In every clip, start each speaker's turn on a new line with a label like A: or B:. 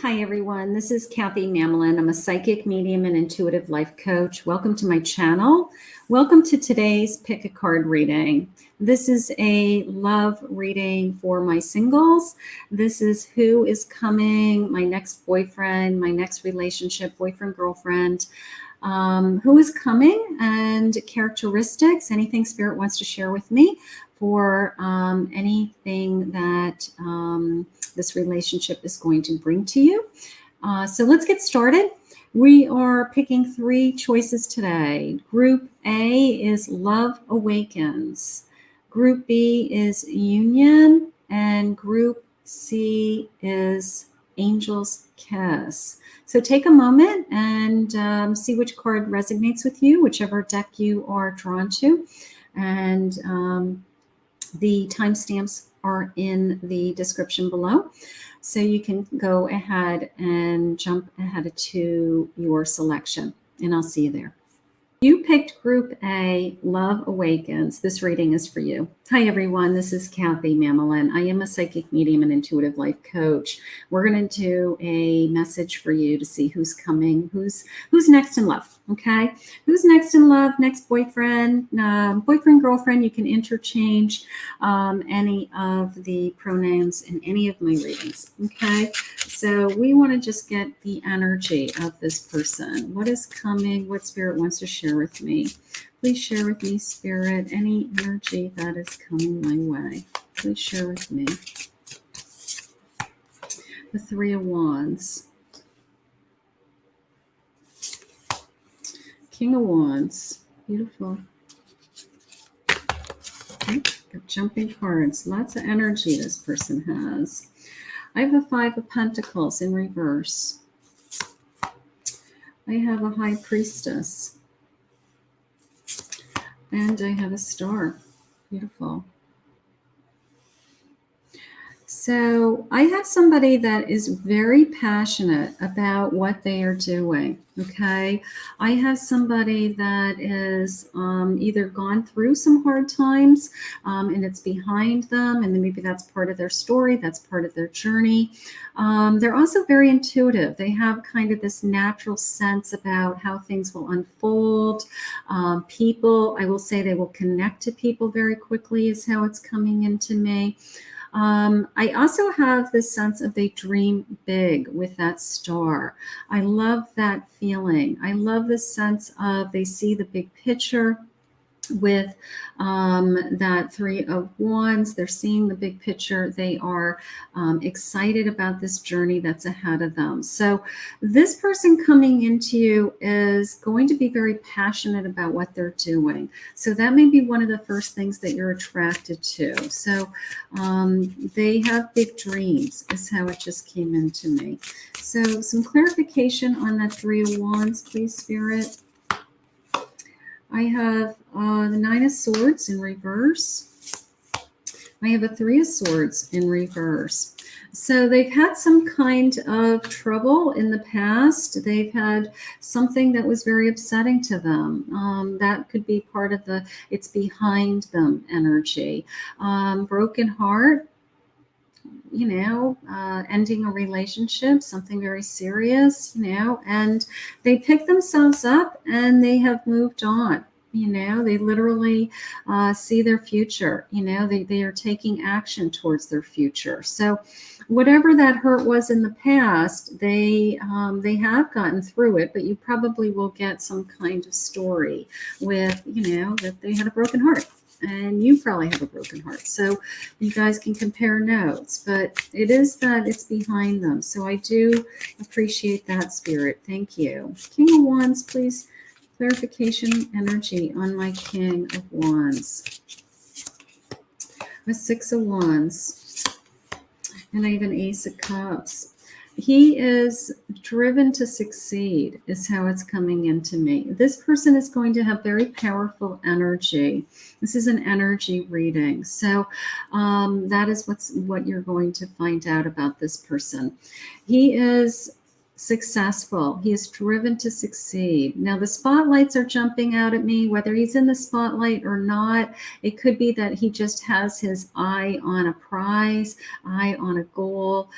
A: Hi, everyone. This is Kathy Mamolen. I'm a psychic medium and intuitive life coach. Welcome to my channel. Welcome to today's Pick a Card reading. This is a love reading for my singles. This is who is coming, my next boyfriend, my next relationship, boyfriend, girlfriend, who is coming and characteristics, anything Spirit wants to share with me for anything that this relationship is going to bring to you. So let's get started. We are picking 3 choices today. Group A is Love Awakens. Group B is Union. And Group C is Angel's Kiss. So take a moment and see which card resonates with you, whichever deck you are drawn to. And the timestamps are in the description below. So you can go ahead and jump ahead to your selection, and I'll see you there. You picked Group A, Love Awakens. This reading is for you. Hi, everyone. This is Kathy Mamolen. I am a psychic medium and intuitive life coach. We're going to do a message for you to see who's coming, who's next in love, okay? Who's next in love, next boyfriend, boyfriend, girlfriend. You can interchange any of the pronouns in any of my readings, okay? So we want to just get the energy of this person. What is coming? What Spirit wants to share with me? Please share with me, Spirit, any energy that is coming my way. Please share with me. The 3 of Wands. King of Wands. Beautiful. Okay. Got jumping cards. Lots of energy this person has. I have a 5 of Pentacles in reverse. I have a High Priestess. And I have a Star. Beautiful. So I have somebody that is very passionate about what they are doing, okay? I have somebody that is either gone through some hard times and it's behind them, and then maybe that's part of their story, that's part of their journey. They're also very intuitive. They have kind of this natural sense about how things will unfold. People, I will say they will connect to people very quickly is how it's coming into me. I also have this sense of they dream big with that Star. I love that feeling. I love the sense of they see the big picture with that 3 of Wands. They're seeing the big picture. They are excited about this journey that's ahead of them. So this person coming into you is going to be very passionate about what they're doing. So that may be one of the first things that you're attracted to. So they have big dreams is how it just came into me. So some clarification on that 3 of Wands, please, Spirit. I have the 9 of Swords in reverse. I have a 3 of Swords in reverse. So they've had some kind of trouble in the past. They've had something that was very upsetting to them. That could be part of the it's behind them energy. Broken heart. You know, ending a relationship, something very serious, you know, and they pick themselves up and they have moved on. You know, they literally see their future. You know, they are taking action towards their future. So whatever that hurt was in the past, they have gotten through it, but you probably will get some kind of story with, you know, that they had a broken heart. And you probably have a broken heart. So you guys can compare notes, but it is that it's behind them. So I do appreciate that, Spirit. Thank you. King of Wands, please. Clarification energy on my King of Wands. A 6 of Wands. And I have an Ace of Cups. He is driven to succeed is how it's coming into me. This person is going to have very powerful energy. This is an energy reading. So that is what you're going to find out about this person. He is successful. He is driven to succeed. Now, the spotlights are jumping out at me, whether he's in the spotlight or not. It could be that he just has his eye on a prize, eye on a goal.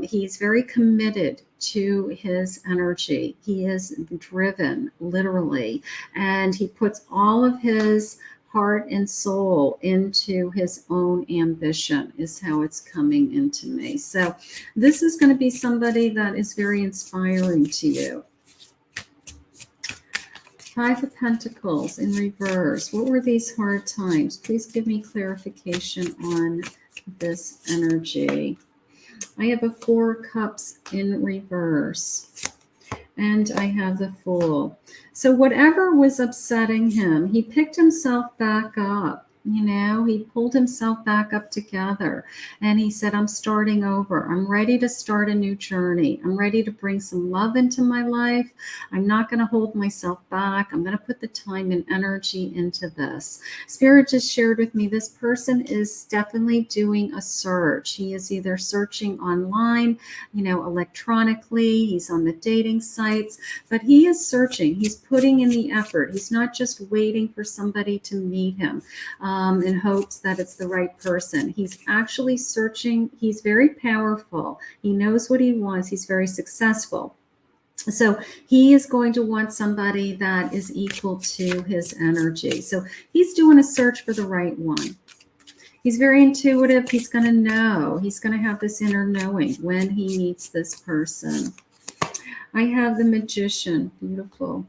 A: He's very committed to his energy. He is driven, literally, and he puts all of his heart and soul into his own ambition, is how it's coming into me. So this is going to be somebody that is very inspiring to you. Five of Pentacles in reverse. What were these hard times? Please give me clarification on this energy. I have a Four of Cups in reverse. And I have the Fool. So whatever was upsetting him, he picked himself back up. You know, he pulled himself back up together and he said, I'm starting over. I'm ready to start a new journey. I'm ready to bring some love into my life. I'm not going to hold myself back. I'm going to put the time and energy into this. Spirit just shared with me, this person is definitely doing a search. He is either searching online, you know, electronically. He's on the dating sites, but he is searching. He's putting in the effort. He's not just waiting for somebody to meet him. In hopes that it's the right person. He's actually searching. He's very powerful. He knows what he wants. He's very successful. So he is going to want somebody that is equal to his energy. So he's doing a search for the right one. He's very intuitive. He's going to know. He's going to have this inner knowing when he meets this person. I have the Magician. Beautiful.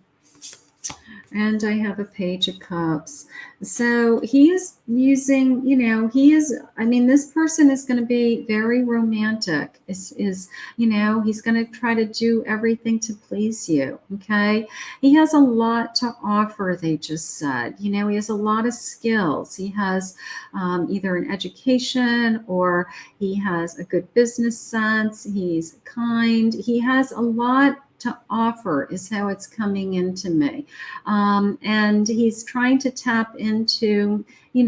A: And I have a Page of Cups. So he is using, you know, this person is going to be very romantic. You know, he's going to try to do everything to please you. Okay. He has a lot to offer, they just said. You know, he has a lot of skills. He has either an education or he has a good business sense. He's kind. He has a lot to offer, is how it's coming into me. And he's trying to tap into, maybe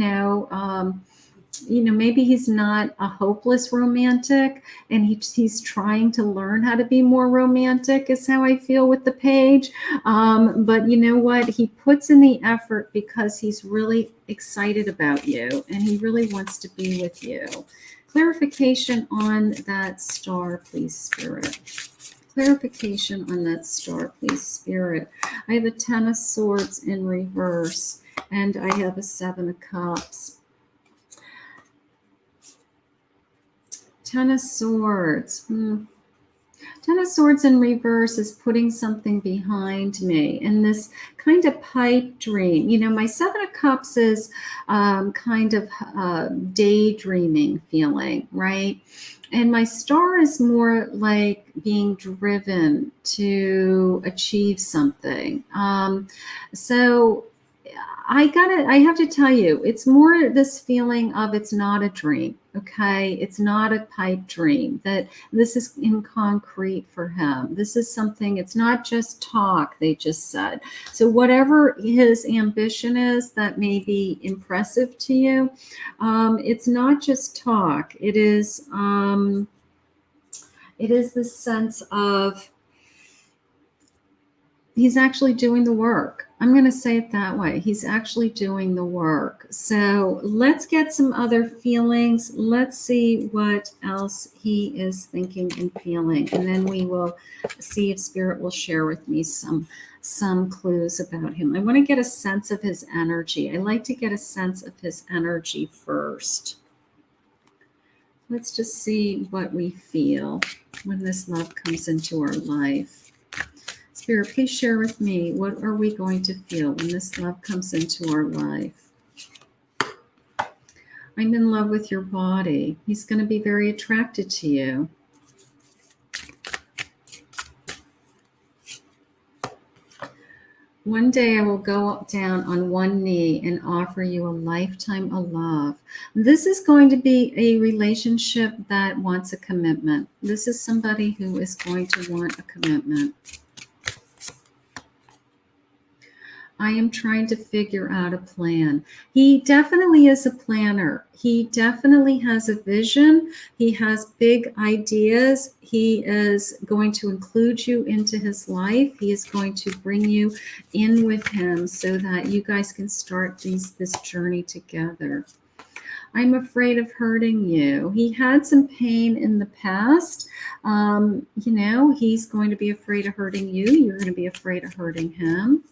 A: he's not a hopeless romantic and he's trying to learn how to be more romantic, is how I feel with the Page. But you know what? He puts in the effort because he's really excited about you and he really wants to be with you. Clarification on that Star, please, Spirit. Clarification on that Star, please, Spirit. I have a Ten of Swords in reverse, and I have a Seven of Cups. Ten of Swords. Ten of Swords in reverse is putting something behind me in this kind of pipe dream. You know, my Seven of Cups is kind of daydreaming feeling, right? And my Star is more like being driven to achieve something. So I have to tell you, it's more this feeling of it's not a dream, okay? It's not a pipe dream, that this is in concrete for him. This is something, it's not just talk, they just said. So whatever his ambition is that may be impressive to you, it's not just talk. It is this sense of he's actually doing the work. I'm going to say it that way. He's actually doing the work. So let's get some other feelings. Let's see what else he is thinking and feeling. And then we will see if Spirit will share with me some clues about him. I want to get a sense of his energy. I like to get a sense of his energy first. Let's just see what we feel when this love comes into our life. Spirit, please share with me, what are we going to feel when this love comes into our life? I'm in love with your body. He's going to be very attracted to you. One day I will go down on one knee and offer you a lifetime of love. This is going to be a relationship that wants a commitment. This is somebody who is going to want a commitment. I am trying to figure out a plan. He definitely is a planner. He definitely has a vision. He has big ideas. He is going to include you into his life. He is going to bring you in with him so that you guys can start this journey together. I'm afraid of hurting you. He had some pain in the past. He's going to be afraid of hurting you. You're going to be afraid of hurting him.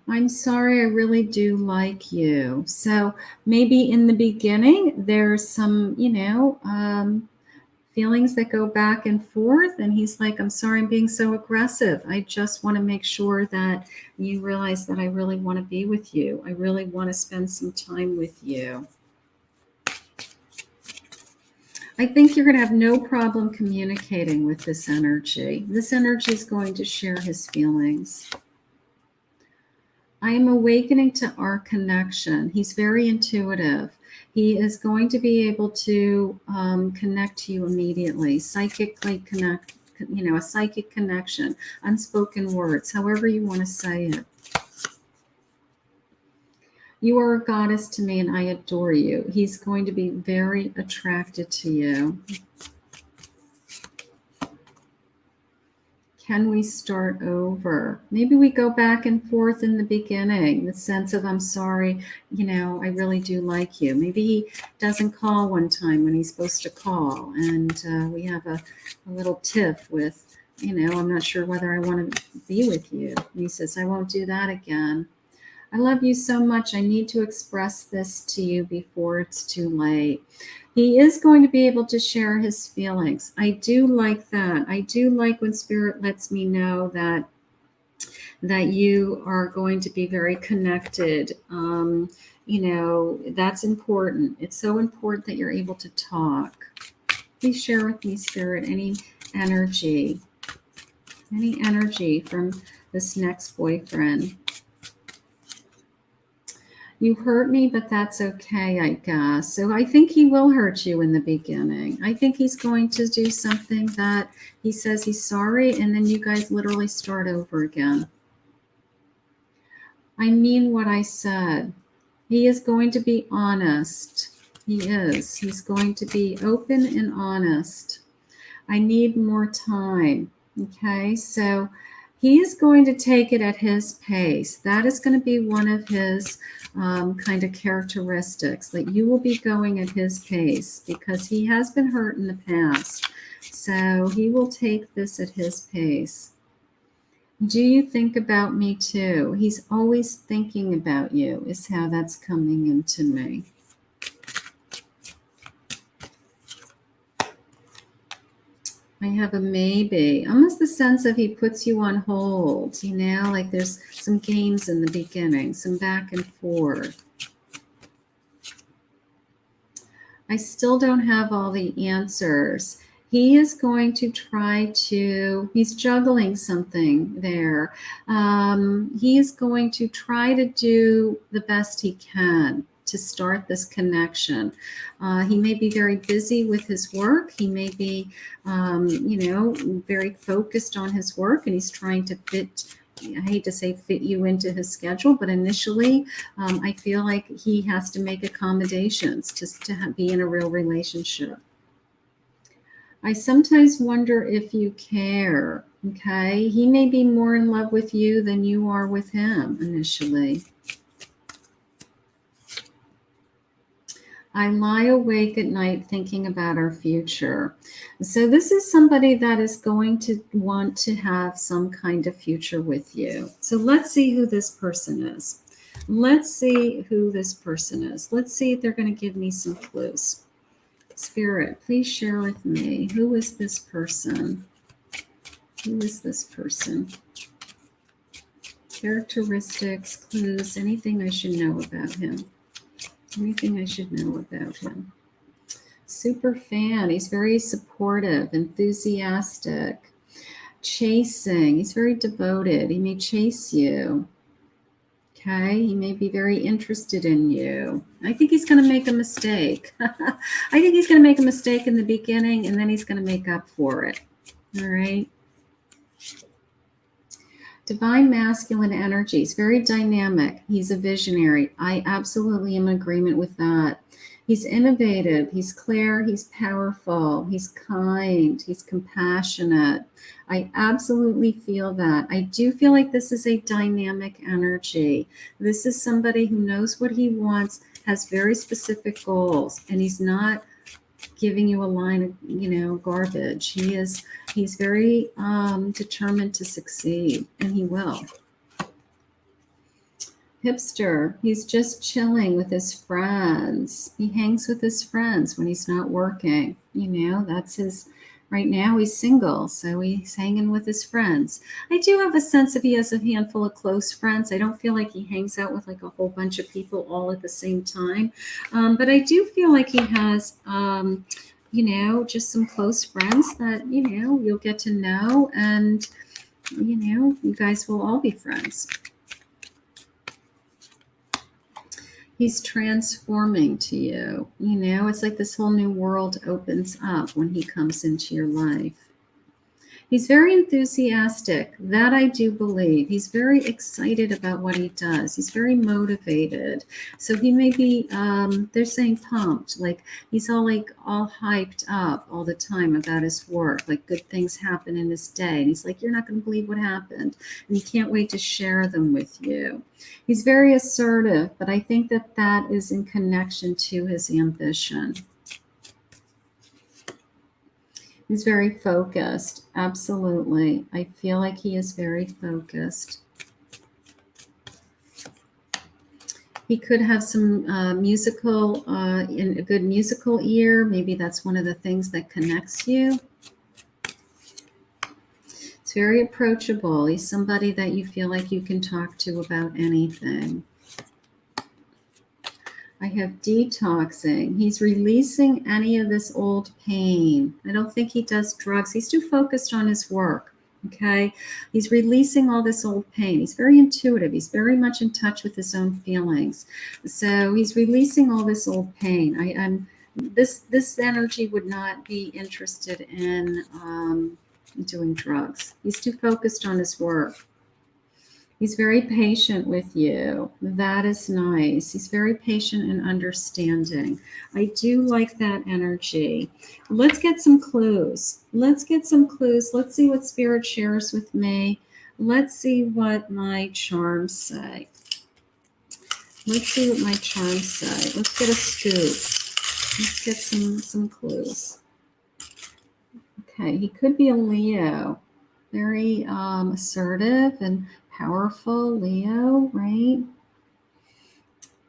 A: I'm sorry, I really do like you. So maybe in the beginning, there's some, feelings that go back and forth. And he's like, I'm sorry, I'm being so aggressive. I just want to make sure that you realize that I really want to be with you. I really want to spend some time with you. I think you're going to have no problem communicating with this energy. This energy is going to share his feelings. I am awakening to our connection. He's very intuitive. He is going to be able to connect to you immediately, psychically connect, a psychic connection, unspoken words, however you want to say it. You are a goddess to me and I adore you. He's going to be very attracted to you. Can we start over? Maybe we go back and forth in the beginning, the sense of, I'm sorry, I really do like you. Maybe he doesn't call one time when he's supposed to call. And we have a little tiff with, I'm not sure whether I want to be with you. And he says, I won't do that again. I love you so much. I need to express this to you before it's too late. He is going to be able to share his feelings. I do like that. I do like when Spirit lets me know that you are going to be very connected. That's important. It's so important that you're able to talk. Please share with me, Spirit, any energy from this next boyfriend. You hurt me, but that's okay, I guess. So I think he will hurt you in the beginning. I think he's going to do something that he says he's sorry, and then you guys literally start over again. I mean what I said. He is going to be honest. He is. He's going to be open and honest. I need more time. Okay, so he is going to take it at his pace. That is going to be one of his kind of characteristics, that you will be going at his pace because he has been hurt in the past. So he will take this at his pace. Do you think about me too? He's always thinking about you, is how that's coming into me. I have a maybe. Almost the sense of he puts you on hold, like there's some games in the beginning, some back and forth. I still don't have all the answers. He is going to try to, he's juggling something there. He is going to try to do the best he can to start this connection. He may be very busy with his work. He may be, very focused on his work, and he's trying to fit, I hate to say fit you into his schedule, but initially I feel like he has to make accommodations just to be in a real relationship. I sometimes wonder if you care, okay? He may be more in love with you than you are with him initially. I lie awake at night thinking about our future. So this is somebody that is going to want to have some kind of future with you. So let's see who this person is. Let's see who this person is. Let's see if they're going to give me some clues. Spirit, please share with me. Who is this person? Who is this person? Characteristics, clues, anything I should know about him. Anything I should know about him. Super fan. He's very supportive, enthusiastic, chasing. He's very devoted. He may chase you. Okay. He may be very interested in you. I think he's going to make a mistake. I think he's going to make a mistake in the beginning, and then he's going to make up for it. All right. Divine masculine energy. He's very dynamic. He's a visionary. I absolutely am in agreement with that. He's innovative. He's clear. He's powerful. He's kind. He's compassionate. I absolutely feel that. I do feel like this is a dynamic energy. This is somebody who knows what he wants, has very specific goals, and he's not giving you a line of garbage. He's very determined to succeed, and he will. Hipster, he's just chilling with his friends. He hangs with his friends when he's not working. That's his. Right now he's single, so he's hanging with his friends. I do have a sense that he has a handful of close friends. I don't feel like he hangs out with like a whole bunch of people all at the same time. But I do feel like he has, just some close friends that, you'll get to know, and, you guys will all be friends. He's transforming to you. It's like this whole new world opens up when he comes into your life. He's very enthusiastic. That I do believe. He's very excited about what he does. He's very motivated. So he may be, they're saying pumped. Like he's all hyped up all the time about his work. Like good things happen in his day. And he's like, you're not going to believe what happened. And he can't wait to share them with you. He's very assertive, but I think that is in connection to his ambition. He's very focused. Absolutely. I feel like he is very focused. He could have some in a good musical ear. Maybe that's one of the things that connects you. He's very approachable. He's somebody that you feel like you can talk to about anything. I have detoxing. He's releasing any of this old pain. I don't think he does drugs. He's too focused on his work. Okay. He's releasing all this old pain. He's very intuitive. He's very much in touch with his own feelings. So he's releasing all this old pain. This energy would not be interested in doing drugs. He's too focused on his work. He's very patient with you. That is nice. He's very patient and understanding. I do like that energy. Let's get some clues. Let's see what Spirit shares with me. Let's see what my charms say. Let's get a scoop. Let's get some clues. Okay, he could be a Leo. Very assertive and powerful Leo, right?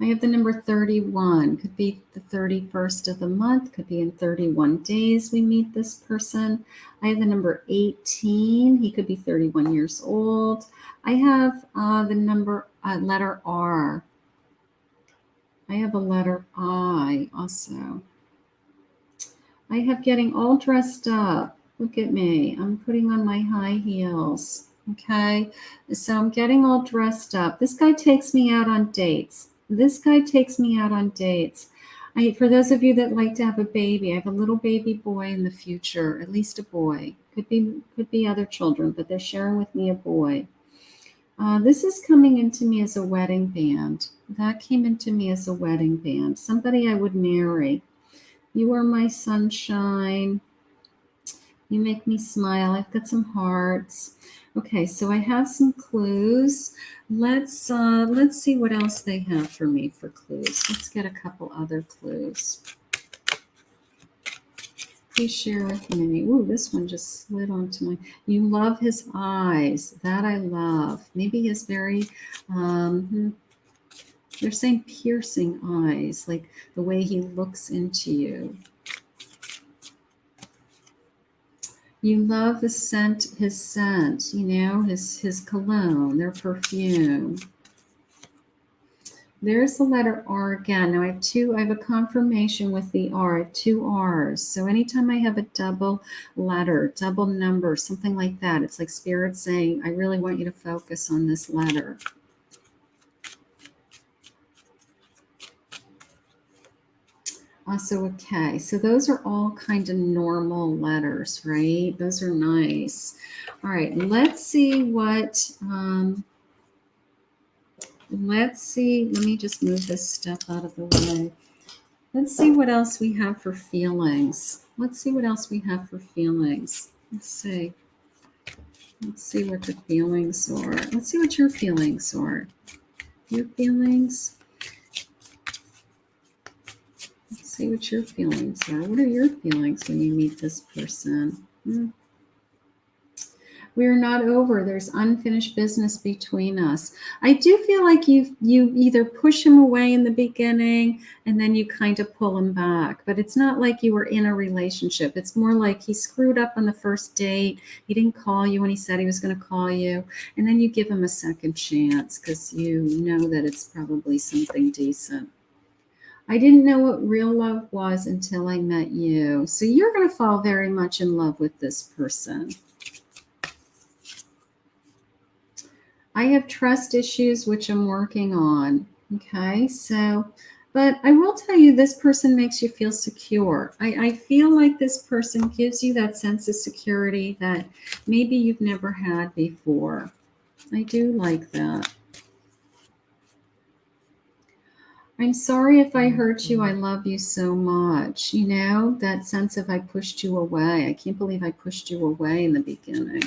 A: I have the number 31. Could be the 31st of the month. Could be in 31 days we meet this person. I have the number 18. He could be 31 years old. I have the number letter R. I have a letter I also. I have getting all dressed up. Look at me. I'm putting on my high heels. Okay. So I'm getting all dressed up. This guy takes me out on dates. For those of you that like to have a baby, I have a little baby boy in the future, at least a boy. Could be other children, but they're sharing with me a boy. This is coming into me as a wedding band. That came into me as a wedding band. Somebody I would marry. You are my sunshine. You make me smile. I've got some hearts. Okay, so I have some clues. Let's see what else they have for me for clues. Let's get a couple other clues. Please share with me. Ooh, this one just slid onto my. You love his eyes. That I love. Maybe his very. They're saying piercing eyes, like the way he looks into you. You love the scent, his scent, his cologne, their perfume. There's the letter R again. Now I have a confirmation with the R. I have 2 R's. So anytime I have a double letter, double number, something like that, it's like Spirit saying, I really want you to focus on this letter. Also a K. So those are all kind of normal letters, right? Those are nice. All right, let's see what, let's see. Let me just move this step out of the way. Let's see what else we have for feelings. Let's see what else we have for feelings. Let's see. Let's see what the feelings are. Let's see what your feelings are. Your feelings. Let's see what your feelings are. What are your feelings when you meet this person? We're not over. There's unfinished business between us. I do feel like you either push him away in the beginning and then you kind of pull him back. But it's not like you were in a relationship. It's more like he screwed up on the first date. He didn't call you when he said he was going to call you. And then you give him a second chance because you know that it's probably something decent. I didn't know what real love was until I met you. So you're going to fall very much in love with this person. I have trust issues, which I'm working on. Okay, so, but I will tell you, this person makes you feel secure. I feel like this person gives you that sense of security that maybe you've never had before. I do like that. I'm sorry if I hurt you. I love you so much. You know, that sense of I pushed you away. I can't believe I pushed you away in the beginning.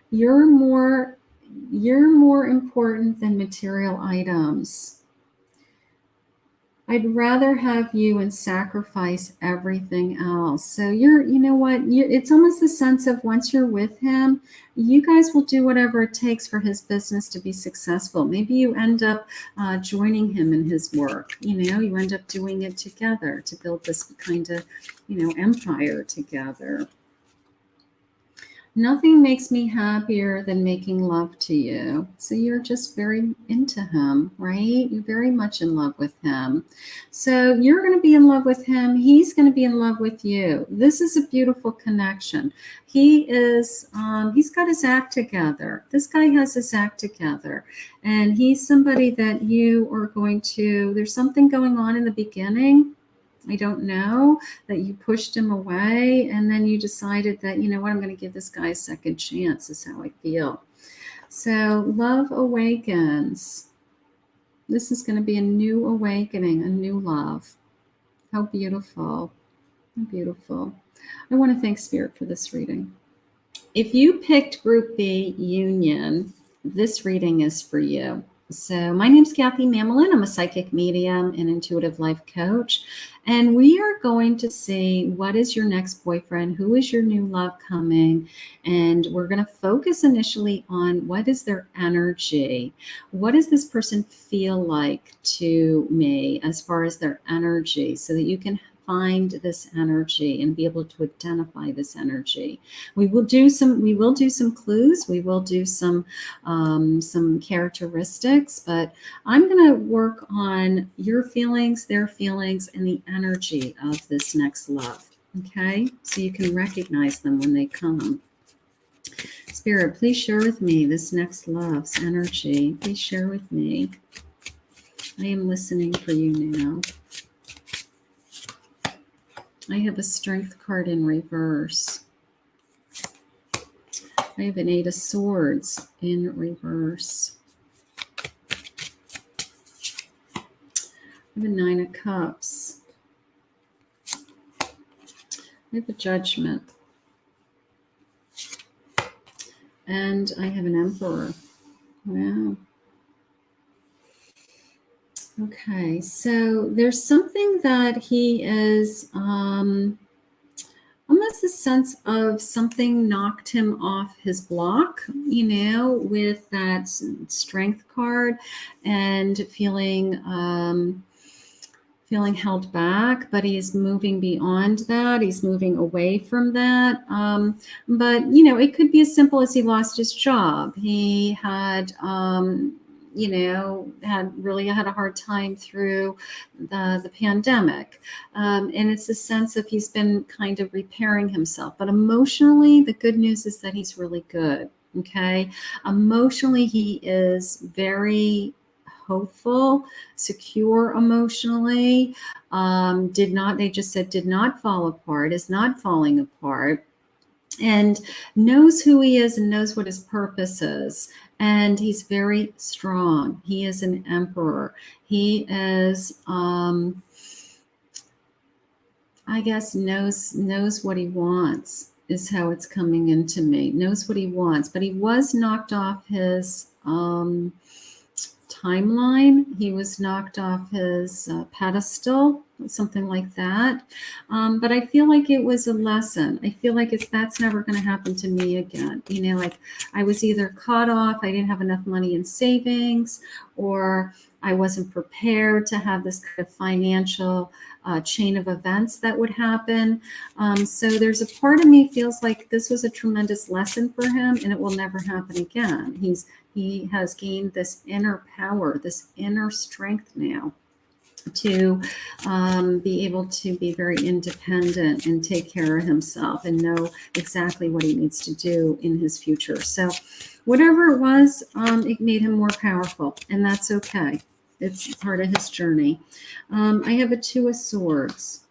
A: You're more important than material items. I'd rather have you and sacrifice everything else. So you know what? It's almost the sense of once you're with him, you guys will do whatever it takes for his business to be successful. Maybe you end up joining him in his work. You know, you end up doing it together to build this kind of, empire together. Nothing makes me happier than making love to you. So you're just very into him, right? You're very much in love with him. So you're going to be in love with him. He's going to be in love with you. This is a beautiful connection. He's got his act together. This guy has his act together. And he's somebody that you are going to, there's something going on in the beginning. I don't know, that you pushed him away and then you decided that, you know what, I'm going to give this guy a second chance, is how I feel. So love awakens. This is going to be a new awakening, a new love. How beautiful. How beautiful. I want to thank Spirit for this reading. If you picked Group B Union, this reading is for you. So my name's Kathy Mamolen. I'm a psychic medium and intuitive life coach. And we are going to see what is your next boyfriend, who is your new love coming, and we're going to focus initially on what is their energy. What does this person feel like to me as far as their energy, so that you can find this energy and be able to identify this energy. We will do some clues. We will do some characteristics, but I'm going to work on your feelings, their feelings, and the energy of this next love. Okay, so you can recognize them when they come. Spirit, please share with me this next love's energy. Please share with me. I am listening for you now. I have a Strength card in reverse. I have an 8 of Swords in reverse. I have a 9 of Cups. I have a Judgment. And I have an Emperor. Wow. Okay, so there's something that he is almost a sense of something knocked him off his block, with that Strength card, and feeling held back, but he's moving beyond that. He's moving away from that. But it could be as simple as he lost his job. He had had a hard time through the pandemic. And it's a sense of he's been kind of repairing himself. But emotionally, the good news is that he's really good. Okay. Emotionally, he is very hopeful, secure emotionally, they just said did not fall apart, is not falling apart, and knows who he is and knows what his purpose is. And he's very strong. He is an emperor. He is, I guess, knows what he wants is how it's coming into me. Knows what he wants, but he was knocked off his timeline. He was knocked off his pedestal, something like that. But I feel like it was a lesson. I feel like that's never going to happen to me again. You know, like I was either caught off, I didn't have enough money in savings, or I wasn't prepared to have this kind of financial chain of events that would happen. So there's a part of me feels like this was a tremendous lesson for him, and it will never happen again. He has gained this inner power, this inner strength now to be able to be very independent and take care of himself and know exactly what he needs to do in his future. So whatever it was, it made him more powerful, and that's okay. It's part of his journey. I have a Two of Swords,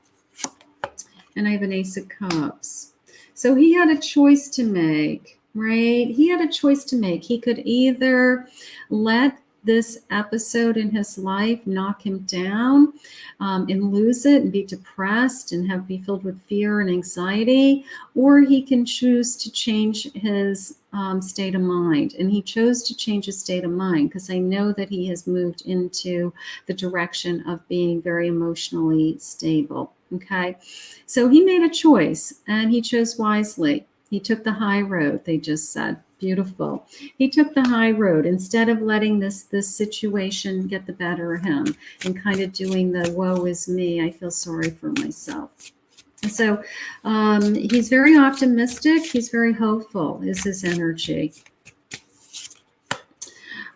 A: and I have an Ace of Cups. So he had a choice to make, right? He had a choice to make. He could either let this episode in his life knock him down and lose it and be depressed and be filled with fear and anxiety, or he can choose to change his state of mind. And he chose to change his state of mind because I know that he has moved into the direction of being very emotionally stable. Okay, so he made a choice and he chose wisely. He took the high road, they just said. Beautiful. He took the high road instead of letting this situation get the better of him and kind of doing the woe is me, I feel sorry for myself. And so he's very optimistic. He's very hopeful is his energy.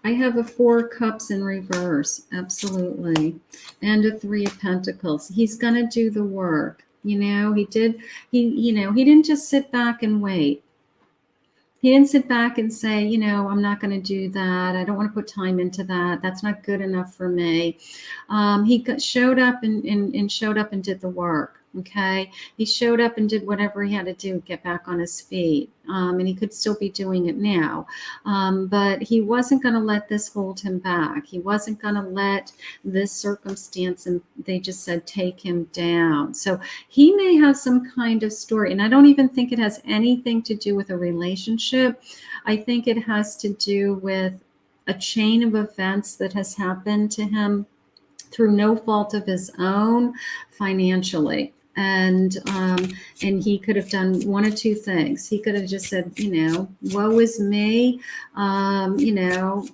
A: I have a Four of Cups in reverse, absolutely, and a Three of Pentacles. He's going to do the work. You know, he didn't just sit back and wait. He didn't sit back and say, you know, I'm not going to do that. I don't want to put time into that. That's not good enough for me. He showed up and showed up and did the work. Okay. He showed up and did whatever he had to do to get back on his feet. And he could still be doing it now. But he wasn't going to let this hold him back. He wasn't going to let this circumstance, and they just said, take him down. So he may have some kind of story, and I don't even think it has anything to do with a relationship. I think it has to do with a chain of events that has happened to him through no fault of his own financially. And he could have done one of two things. He could have just said, you know, woe is me, you know,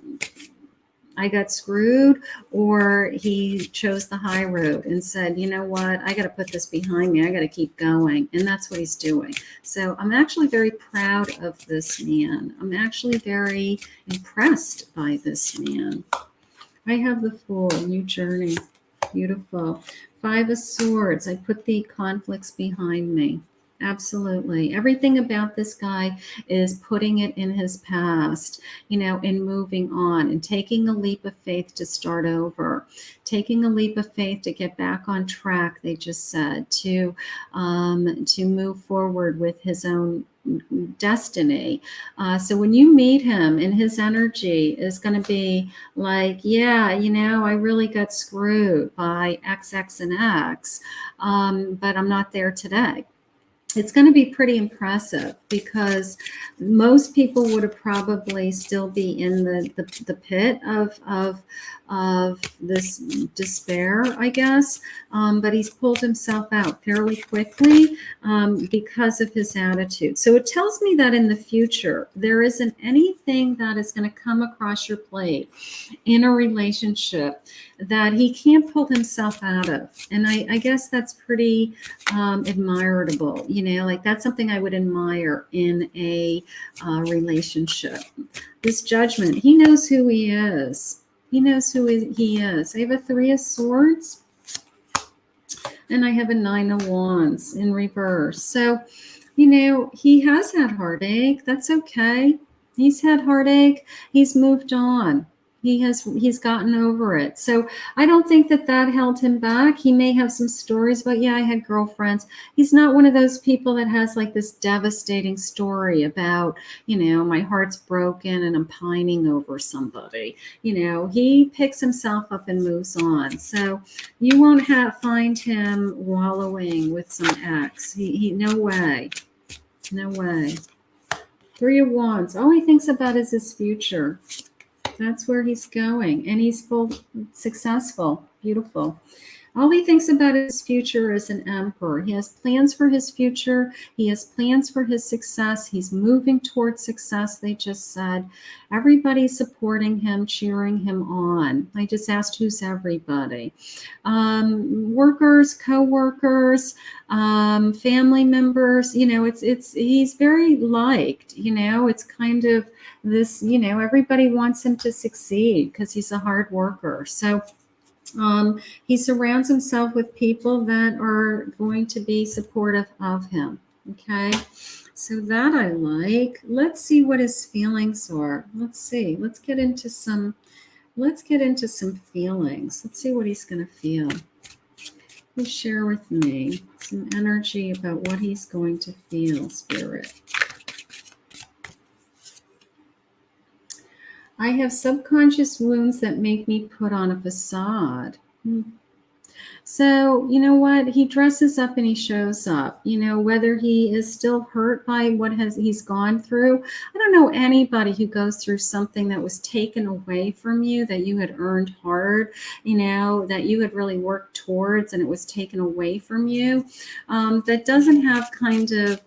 A: I got screwed, or he chose the high road and said, you know what, I got to put this behind me. I got to keep going. And that's what he's doing. So I'm actually very proud of this man. I'm actually very impressed by this man. I have the Fool, new journey. Beautiful. Five of Swords. I put the conflicts behind me. Absolutely. Everything about this guy is putting it in his past, you know, and moving on and taking a leap of faith to start over, taking a leap of faith to get back on track, they just said, to move forward with his own destiny. So when you meet him, and his energy is going to be like, yeah, you know, I really got screwed by X, X, and X, but I'm not there today. It's going to be pretty impressive because most people would have probably still be in the pit of this despair, I guess. But he's pulled himself out fairly quickly because of his attitude. So it tells me that in the future, there isn't anything that is going to come across your plate in a relationship that he can't pull himself out of. And I guess that's pretty admirable. You know, like that's something I would admire in a relationship. This Judgment, he knows who he is. He knows who he is. I have a Three of Swords, and I have a Nine of Wands in reverse. So, you know, he has had heartache. That's okay. He's had heartache. He's moved on. He's gotten over it. So I don't think that held him back. He may have some stories about, yeah, I had girlfriends. He's not one of those people that has like this devastating story about, my heart's broken and I'm pining over somebody. He picks himself up and moves on. So you won't find him wallowing with some ex. He no way. No way. 3 of Wands. All he thinks about is his future. That's where he's going. And he's successful. Beautiful. All he thinks about his future as an emperor. He has plans for his future. He has plans for his success. He's moving towards success, they just said. Everybody's supporting him, cheering him on. I just asked who's everybody. Workers, co-workers, family members, he's very liked, it's kind of this, everybody wants him to succeed because he's a hard worker. So he surrounds himself with people that are going to be supportive of him. Okay, so that I like. Let's see what his feelings are. Let's see. Let's get into some feelings. Let's see what he's going to feel. Please share with me some energy about what he's going to feel, Spirit. I have subconscious wounds that make me put on a facade. So, you know what? He dresses up and he shows up, whether he is still hurt by what he's gone through. I don't know anybody who goes through something that was taken away from you, that you had earned hard, that you had really worked towards and it was taken away from you, that doesn't have kind of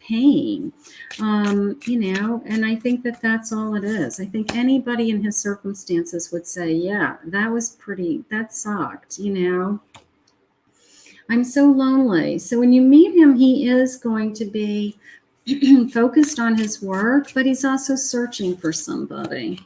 A: pain, and I think that that's all it is. I think anybody in his circumstances would say, yeah, that sucked, I'm so lonely. So when you meet him, he is going to be focused on his work, but he's also searching for somebody.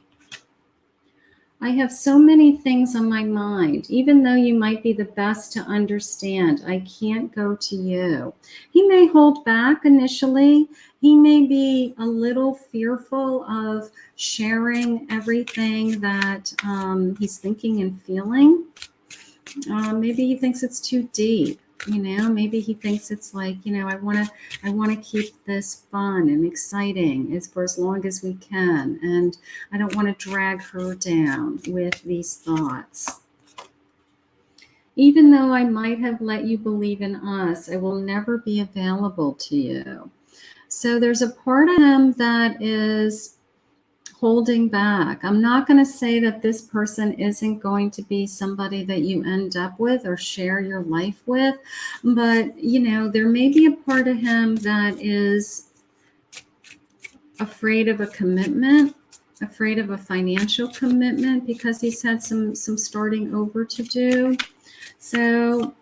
A: I have so many things on my mind. Even though you might be the best to understand, I can't go to you. He may hold back initially. He may be a little fearful of sharing everything that he's thinking and feeling. Maybe he thinks it's too deep. Maybe he thinks it's like, I want to keep this fun and exciting for as long as we can. And I don't want to drag her down with these thoughts. Even though I might have let you believe in us, I will never be available to you. So there's a part of him that is holding back. I'm not going to say that this person isn't going to be somebody that you end up with or share your life with, but there may be a part of him that is afraid of a commitment, afraid of a financial commitment, because he's had some starting over to do. So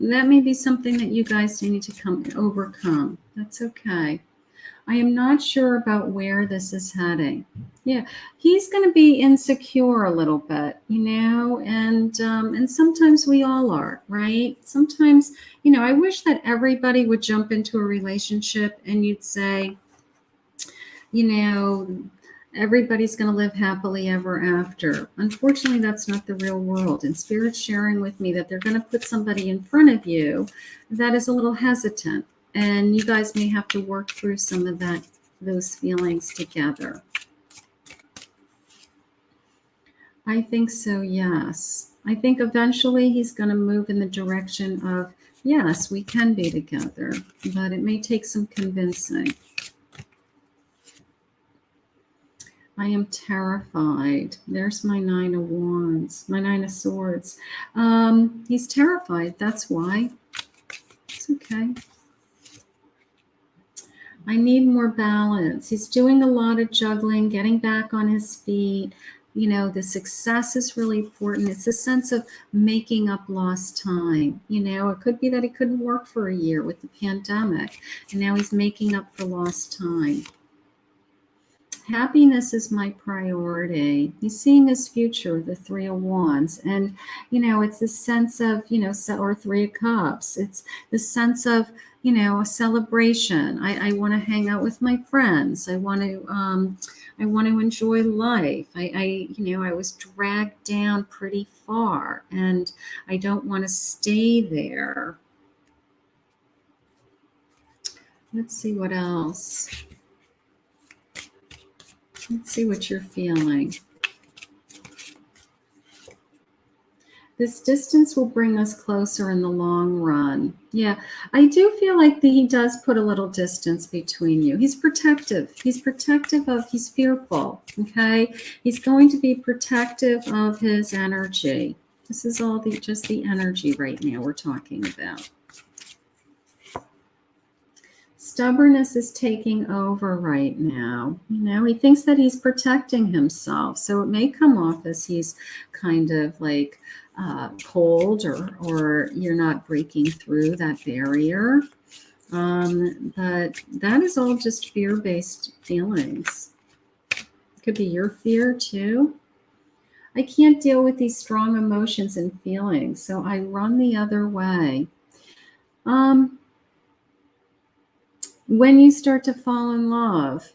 A: that may be something that you guys need to overcome. That's okay. I am not sure about where this is heading. Yeah, he's going to be insecure a little bit, and sometimes we all are, right? Sometimes, I wish that everybody would jump into a relationship and you'd say, everybody's going to live happily ever after. Unfortunately, that's not the real world. And Spirit's sharing with me that they're going to put somebody in front of you that is a little hesitant. And you guys may have to work through some of those feelings together. I think so, yes. I think eventually he's going to move in the direction of, yes, we can be together, but it may take some convincing. I am terrified. There's my 9 of Wands, my 9 of Swords. He's terrified. That's why. It's okay. I need more balance. He's doing a lot of juggling, getting back on his feet. The success is really important. It's a sense of making up lost time. It could be that he couldn't work for a year with the pandemic, and now he's making up for lost time. Happiness is my priority. He's seeing his future, the 3 of Wands. And, it's this sense of, or 3 of Cups. It's the sense of, a celebration. I want to hang out with my friends. I want to enjoy life. I was dragged down pretty far, and I don't want to stay there. Let's see what else. Let's see what you're feeling. This distance will bring us closer in the long run. Yeah, I do feel like he does put a little distance between you. He's protective. He's protective of, he's fearful, okay? He's going to be protective of his energy. This is all just the energy right now we're talking about. Stubbornness is taking over right now. He thinks that he's protecting himself. So it may come off as he's kind of like cold, or you're not breaking through that barrier. But that is all just fear-based feelings. It could be your fear too. I can't deal with these strong emotions and feelings, so I run the other way. When you start to fall in love,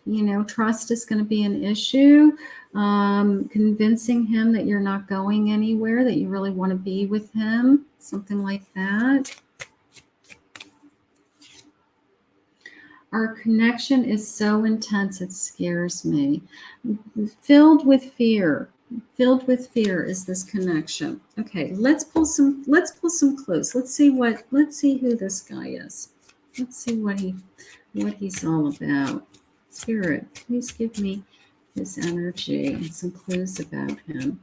A: trust is going to be an issue. Convincing him that you're not going anywhere, that you really want to be with him, something like that. Our connection is so intense, it scares me. Filled with fear. Filled with fear is this connection. Okay, let's pull some clues. Let's see who this guy is. Let's see what he's all about. Spirit, please give me his energy and some clues about him.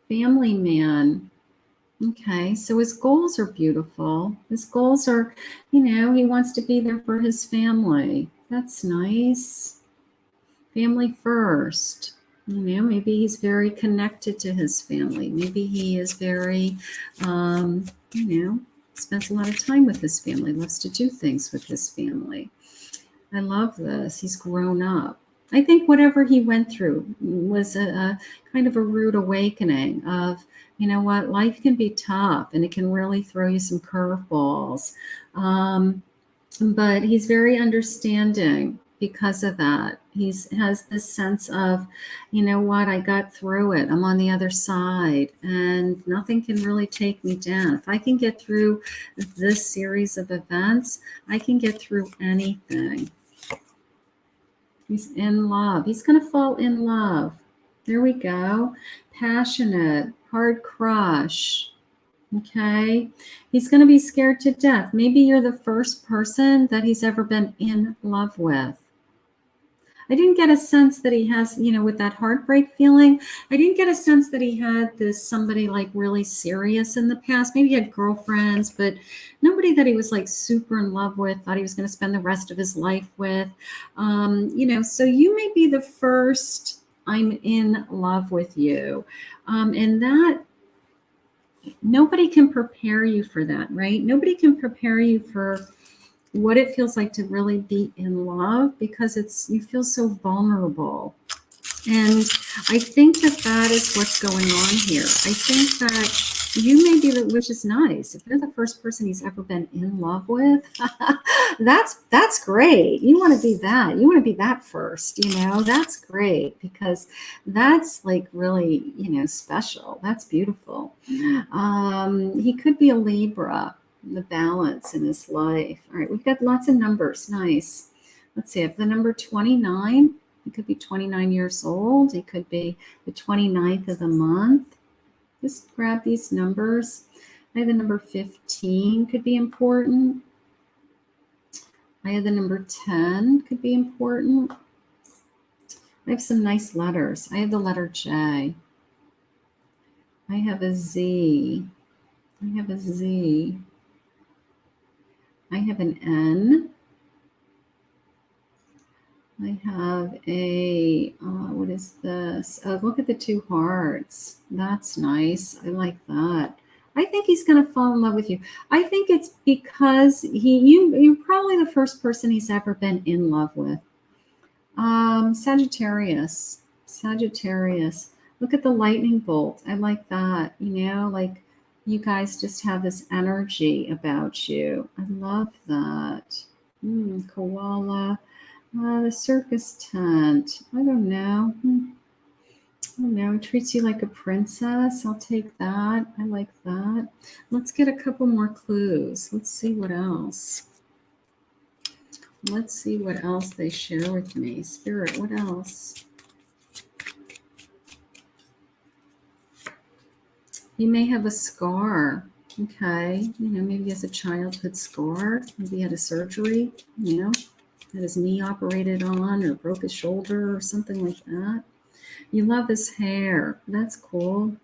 A: Family man. Okay, so his goals are beautiful. His goals are, he wants to be there for his family. That's nice. Family first. Maybe he's very connected to his family. Maybe he is very, spends a lot of time with his family, loves to do things with his family. I love this. He's grown up. I think whatever he went through was a kind of a rude awakening of, what, life can be tough and it can really throw you some curveballs. But he's very understanding because of that. He has this sense of, what, I got through it. I'm on the other side and nothing can really take me down. If I can get through this series of events, I can get through anything. He's in love. He's going to fall in love. There we go. Passionate, hard crush. Okay. He's going to be scared to death. Maybe you're the first person that he's ever been in love with. I didn't get a sense that he has, with that heartbreak feeling, I didn't get a sense that he had this somebody like really serious in the past. Maybe he had girlfriends, but nobody that he was like super in love with, thought he was going to spend the rest of his life with. So you may be the first I'm in love with you. And that, nobody can prepare you for that, right? Nobody can prepare you for what it feels like to really be in love, because you feel so vulnerable. And I think that is what's going on here. I think that you may be, which is nice. If you're the first person he's ever been in love with, that's great. You want to be that. You want to be that first, that's great, because that's like really, special. That's beautiful. He could be a Libra. The balance in his life. All right, we've got lots of numbers. Nice. Let's see. I have the number 29. He could be 29 years old. He could be the 29th of the month. Just grab these numbers. I have the number 15. Could be important. I have the number 10. Could be important. I have some nice letters. I have the letter J. I have a Z. I have a Z. I have an N. I have a, what is this? Look at the two hearts. That's nice. I like that. I think he's going to fall in love with you. I think it's because you're probably the first person he's ever been in love with. Sagittarius. Look at the lightning bolt. I like that. Like You guys just have this energy about you. I love that. Koala. The circus tent. I don't know. I don't know. It treats you like a princess. I'll take that. I like that. Let's get a couple more clues. Let's see what else. Let's see what else they share with me. Spirit, what else? He may have a scar. Okay. Maybe he has a childhood scar. Maybe he had a surgery, had his knee operated on or broke his shoulder or something like that. You love his hair. That's cool.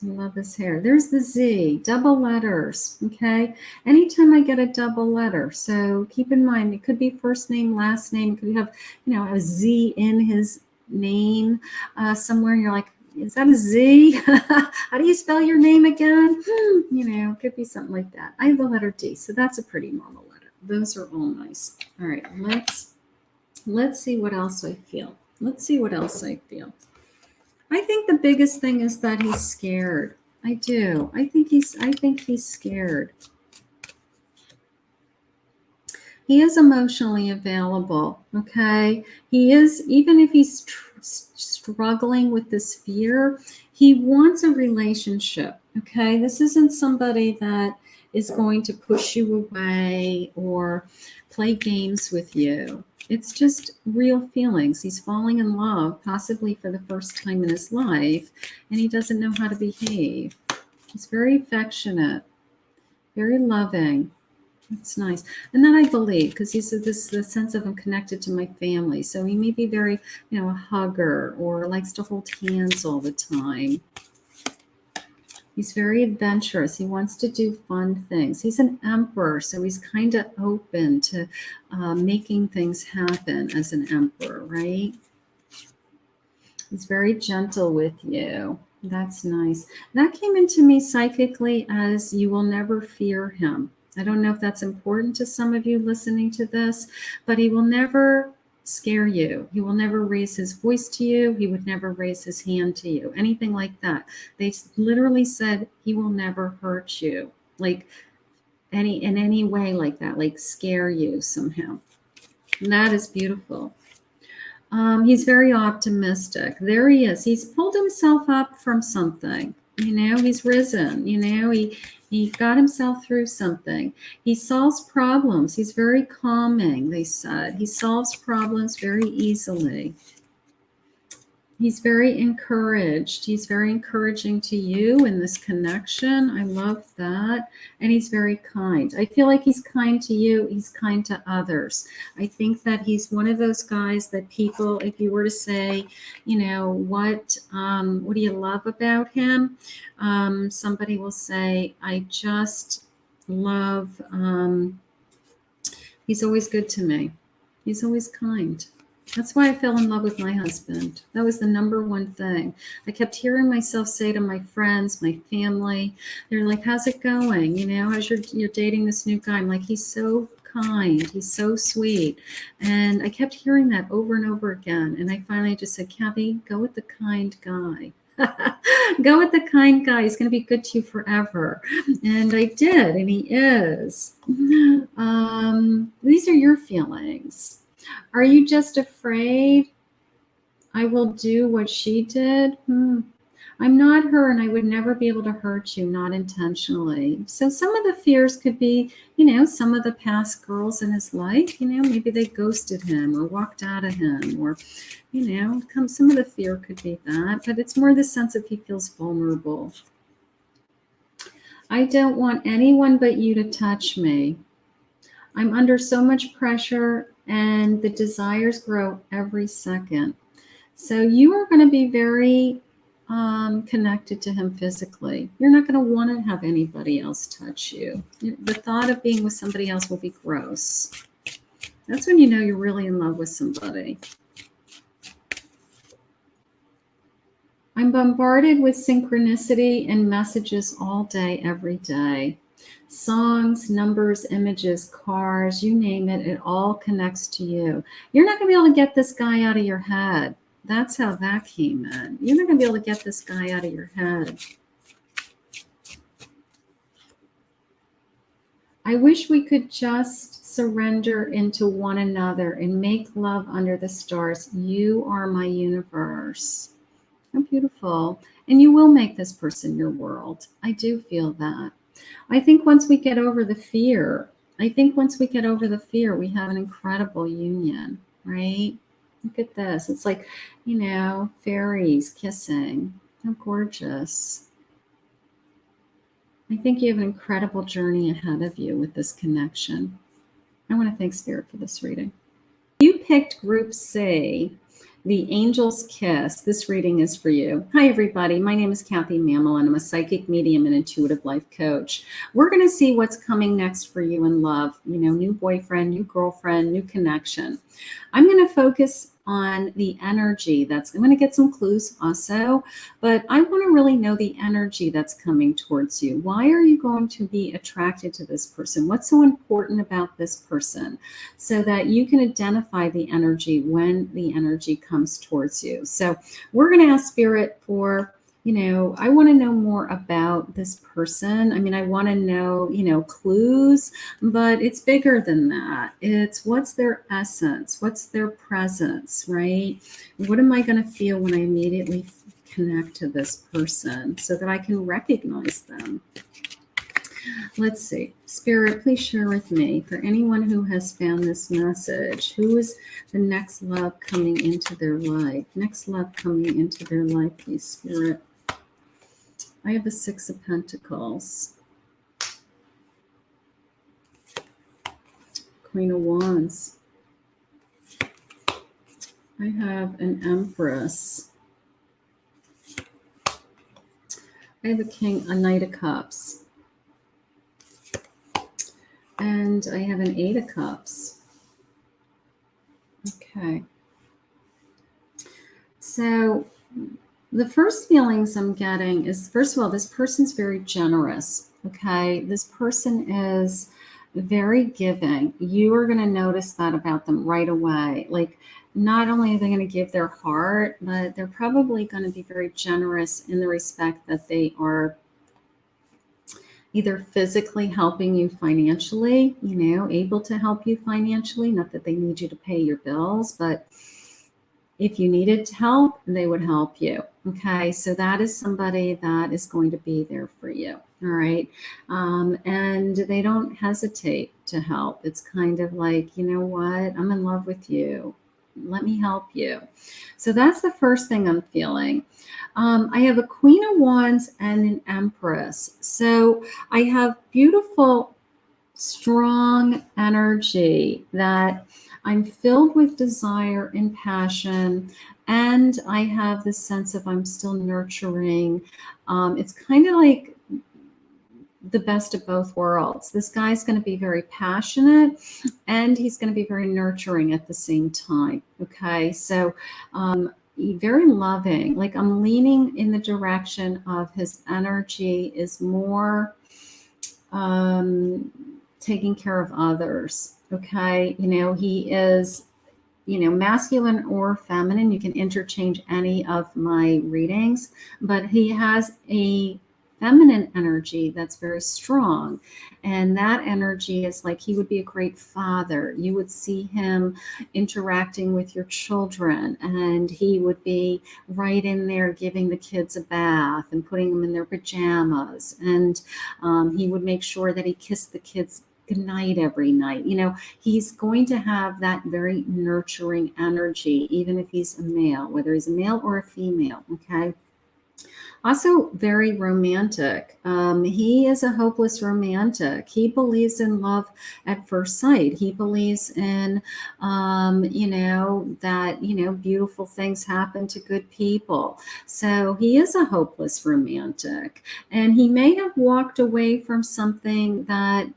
A: You love his hair. There's the Z, double letters. Okay. Anytime I get a double letter, so keep in mind, it could be first name, last name. It could have, a Z in his name somewhere. And you're like, is that a Z? How do you spell your name again? It could be something like that. I have the letter D, so that's a pretty normal letter. Those are all nice. All right, let's see what else I feel. Let's see what else I feel. I think the biggest thing is that he's scared. I do. I think he's scared. He is emotionally available, okay? He is, even if he's struggling with this fear, he wants a relationship, okay? This isn't somebody that is going to push you away or play games with you. It's just real feelings. He's falling in love, possibly for the first time in his life, and he doesn't know how to behave. He's very affectionate, very loving. That's nice. And then I believe, because he said the sense of I'm connected to my family. So he may be very, a hugger or likes to hold hands all the time. He's very adventurous. He wants to do fun things. He's an emperor, so he's kind of open to making things happen as an emperor, right? He's very gentle with you. That's nice. That came into me psychically as you will never fear him. I don't know if that's important to some of you listening to this, but he will never scare you. He will never raise his voice to you. He would never raise his hand to you, anything like that. They literally said he will never hurt you, like in any way like that, like scare you somehow. And that is beautiful. He's very optimistic. There he is. He's pulled himself up from something. He's risen. He got himself through something. He solves problems. He's very calming, they said. He solves problems very easily. He's very encouraged. He's very encouraging to you in this connection. I love that. And he's very kind. I feel like he's kind to you. He's kind to others. I think that he's one of those guys that people, if you were to say, what do you love about him? Somebody will say, I just love, he's always good to me. He's always kind. That's why I fell in love with my husband. That was the number one thing. I kept hearing myself say to my friends, my family, they're like, how's it going? How's you're dating this new guy? I'm like, he's so kind. He's so sweet. And I kept hearing that over and over again. And I finally just said, Kathy, go with the kind guy. Go with the kind guy. He's going to be good to you forever. And I did, and he is. These are your feelings. Are you just afraid I will do what she did? I'm not her, and I would never be able to hurt you, not intentionally. So some of the fears could be, some of the past girls in his life, maybe they ghosted him or walked out of him, or, some of the fear could be that, but it's more the sense of he feels vulnerable. I don't want anyone but you to touch me. I'm under so much pressure, and the desires grow every second. So you are going to be very connected to him physically. You're not going to want to have anybody else touch you. The thought of being with somebody else will be gross. That's when you know you're really in love with somebody. I'm bombarded with synchronicity and messages all day, every day. Songs, numbers, images, cars, you name it, it all connects to you. You're not going to be able to get this guy out of your head. That's how that came in. You're not going to be able to get this guy out of your head. I wish we could just surrender into one another and make love under the stars. You are my universe. How beautiful. And you will make this person your world. I do feel that. I think once we get over the fear, we have an incredible union, right? Look at this. It's like, fairies kissing. How gorgeous. I think you have an incredible journey ahead of you with this connection. I want to thank Spirit for this reading. You picked Group C, The Angel's Kiss. This reading is for you. Hi, everybody. My name is Kathy Mamolen. I'm a psychic medium and intuitive life coach. We're going to see what's coming next for you in love. New boyfriend, new girlfriend, new connection. I'm going to focus on the energy I'm going to get some clues also, but I want to really know the energy that's coming towards you. Why are you going to be attracted to this person? What's so important about this person? So that you can identify the energy when the energy comes towards you. So we're going to ask Spirit for, I want to know more about this person. I mean, I want to know, clues, but it's bigger than that. It's what's their essence? What's their presence, right? What am I going to feel when I immediately connect to this person so that I can recognize them? Let's see. Spirit, please share with me, for anyone who has found this message, who is the next love coming into their life? Next love coming into their life, please, Spirit. I have the Six of Pentacles. Queen of Wands. I have an Empress. I have a Knight of Cups. And I have an Eight of Cups. Okay. So the first feelings I'm getting is, first of all, this person's very generous. Okay. This person is very giving. You are going to notice that about them right away. Like, not only are they going to give their heart, but they're probably going to be very generous in the respect that they are either physically helping you financially, able to help you financially. Not that they need you to pay your bills, but if you needed help, they would help you. Okay, so that is somebody that is going to be there for you. All right, and they don't hesitate to help. It's kind of like, you know what, I'm in love with you. Let me help you. So that's the first thing I'm feeling. I have a Queen of Wands and an Empress. So I have beautiful, strong energy that I'm filled with desire and passion. And I have this sense of I'm still nurturing. It's kind of like the best of both worlds. This guy's going to be very passionate and he's going to be very nurturing at the same time. Okay, so very loving. Like, I'm leaning in the direction of his energy is more taking care of others. Okay, he is masculine or feminine. You can interchange any of my readings, but he has a feminine energy that's very strong. And that energy is like, he would be a great father. You would see him interacting with your children, and he would be right in there giving the kids a bath and putting them in their pajamas. And he would make sure that he kissed the kids goodnight every night. He's going to have that very nurturing energy, even if he's a male, whether he's a male or a female. Okay. Also very romantic. He is a hopeless romantic. He believes in love at first sight. He believes in, that, beautiful things happen to good people. So he is a hopeless romantic. And he may have walked away from something that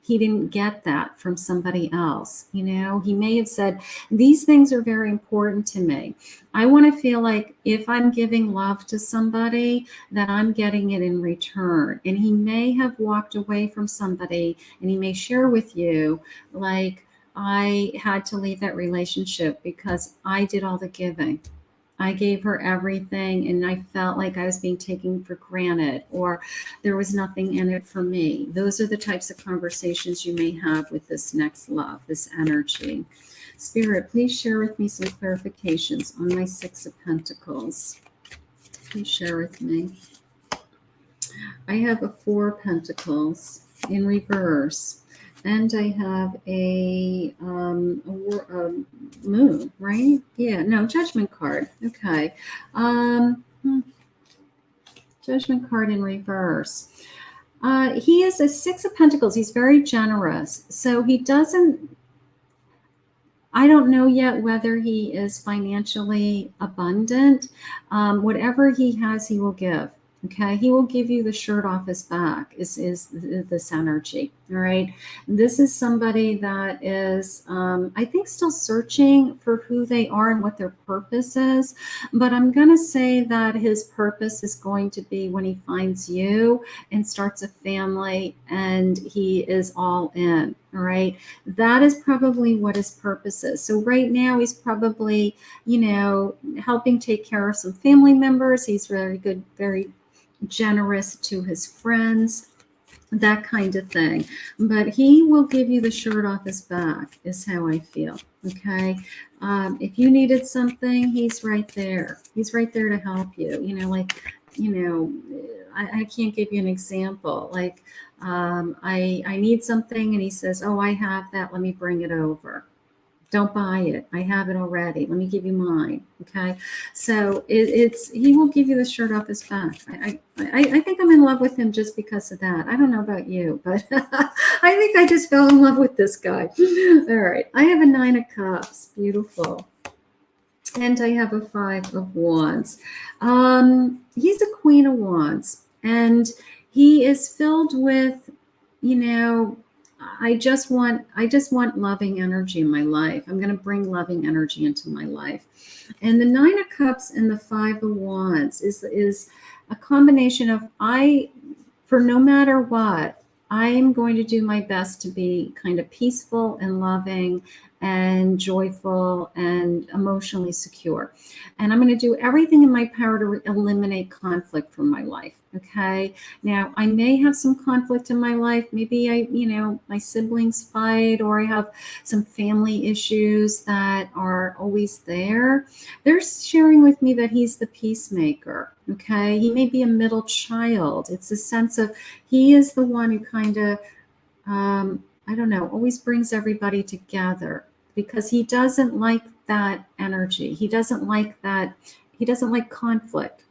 A: he didn't get that from somebody else. He may have said, these things are very important to me. I want to feel like if I'm giving love to somebody, that I'm getting it in return. And he may have walked away from somebody, and he may share with you, like, I had to leave that relationship because I did all the giving. I gave her everything and I felt like I was being taken for granted, or there was nothing in it for me. Those are the types of conversations you may have with this next love, this energy. Spirit, please share with me some clarifications on my Six of Pentacles. Please share with me. I have a Four of Pentacles in reverse. And I have a moon, right? Yeah, no, Judgment card. Okay. Judgment card in reverse. He is a Six of Pentacles. He's very generous. So he doesn't, I don't know yet whether he is financially abundant. Whatever he has, he will give. Okay, he will give you the shirt off his back, is this energy. All right, this is somebody that is, I think, still searching for who they are and what their purpose is. But I'm going to say that his purpose is going to be when he finds you and starts a family and he is all in. All right, that is probably what his purpose is. So right now he's probably, helping take care of some family members. He's very good, very generous to his friends, that kind of thing. But he will give you the shirt off his back, is how I feel. Okay. If you needed something, he's right there. He's right there to help you. I can't give you an example. Like, I need something and he says, oh, I have that. Let me bring it over. Don't buy it. I have it already. Let me give you mine. Okay. So he will give you the shirt off his back. I think I'm in love with him just because of that. I don't know about you, but I think I just fell in love with this guy. All right. I have a Nine of Cups. Beautiful. And I have a Five of Wands. He's a Queen of Wands, and he is filled with, I just want loving energy in my life. I'm going to bring loving energy into my life. And the Nine of Cups and the Five of Wands is a combination of, for no matter what, I am going to do my best to be kind of peaceful and loving and joyful and emotionally secure. And I'm going to do everything in my power to eliminate conflict from my life. Okay. Now, I may have some conflict in my life. Maybe my siblings fight, or I have some family issues that are always there. They're sharing with me that he's the peacemaker. Okay. He may be a middle child. It's a sense of, he is the one who kind of, always brings everybody together, because he doesn't like that energy. He doesn't like that. He doesn't like conflict.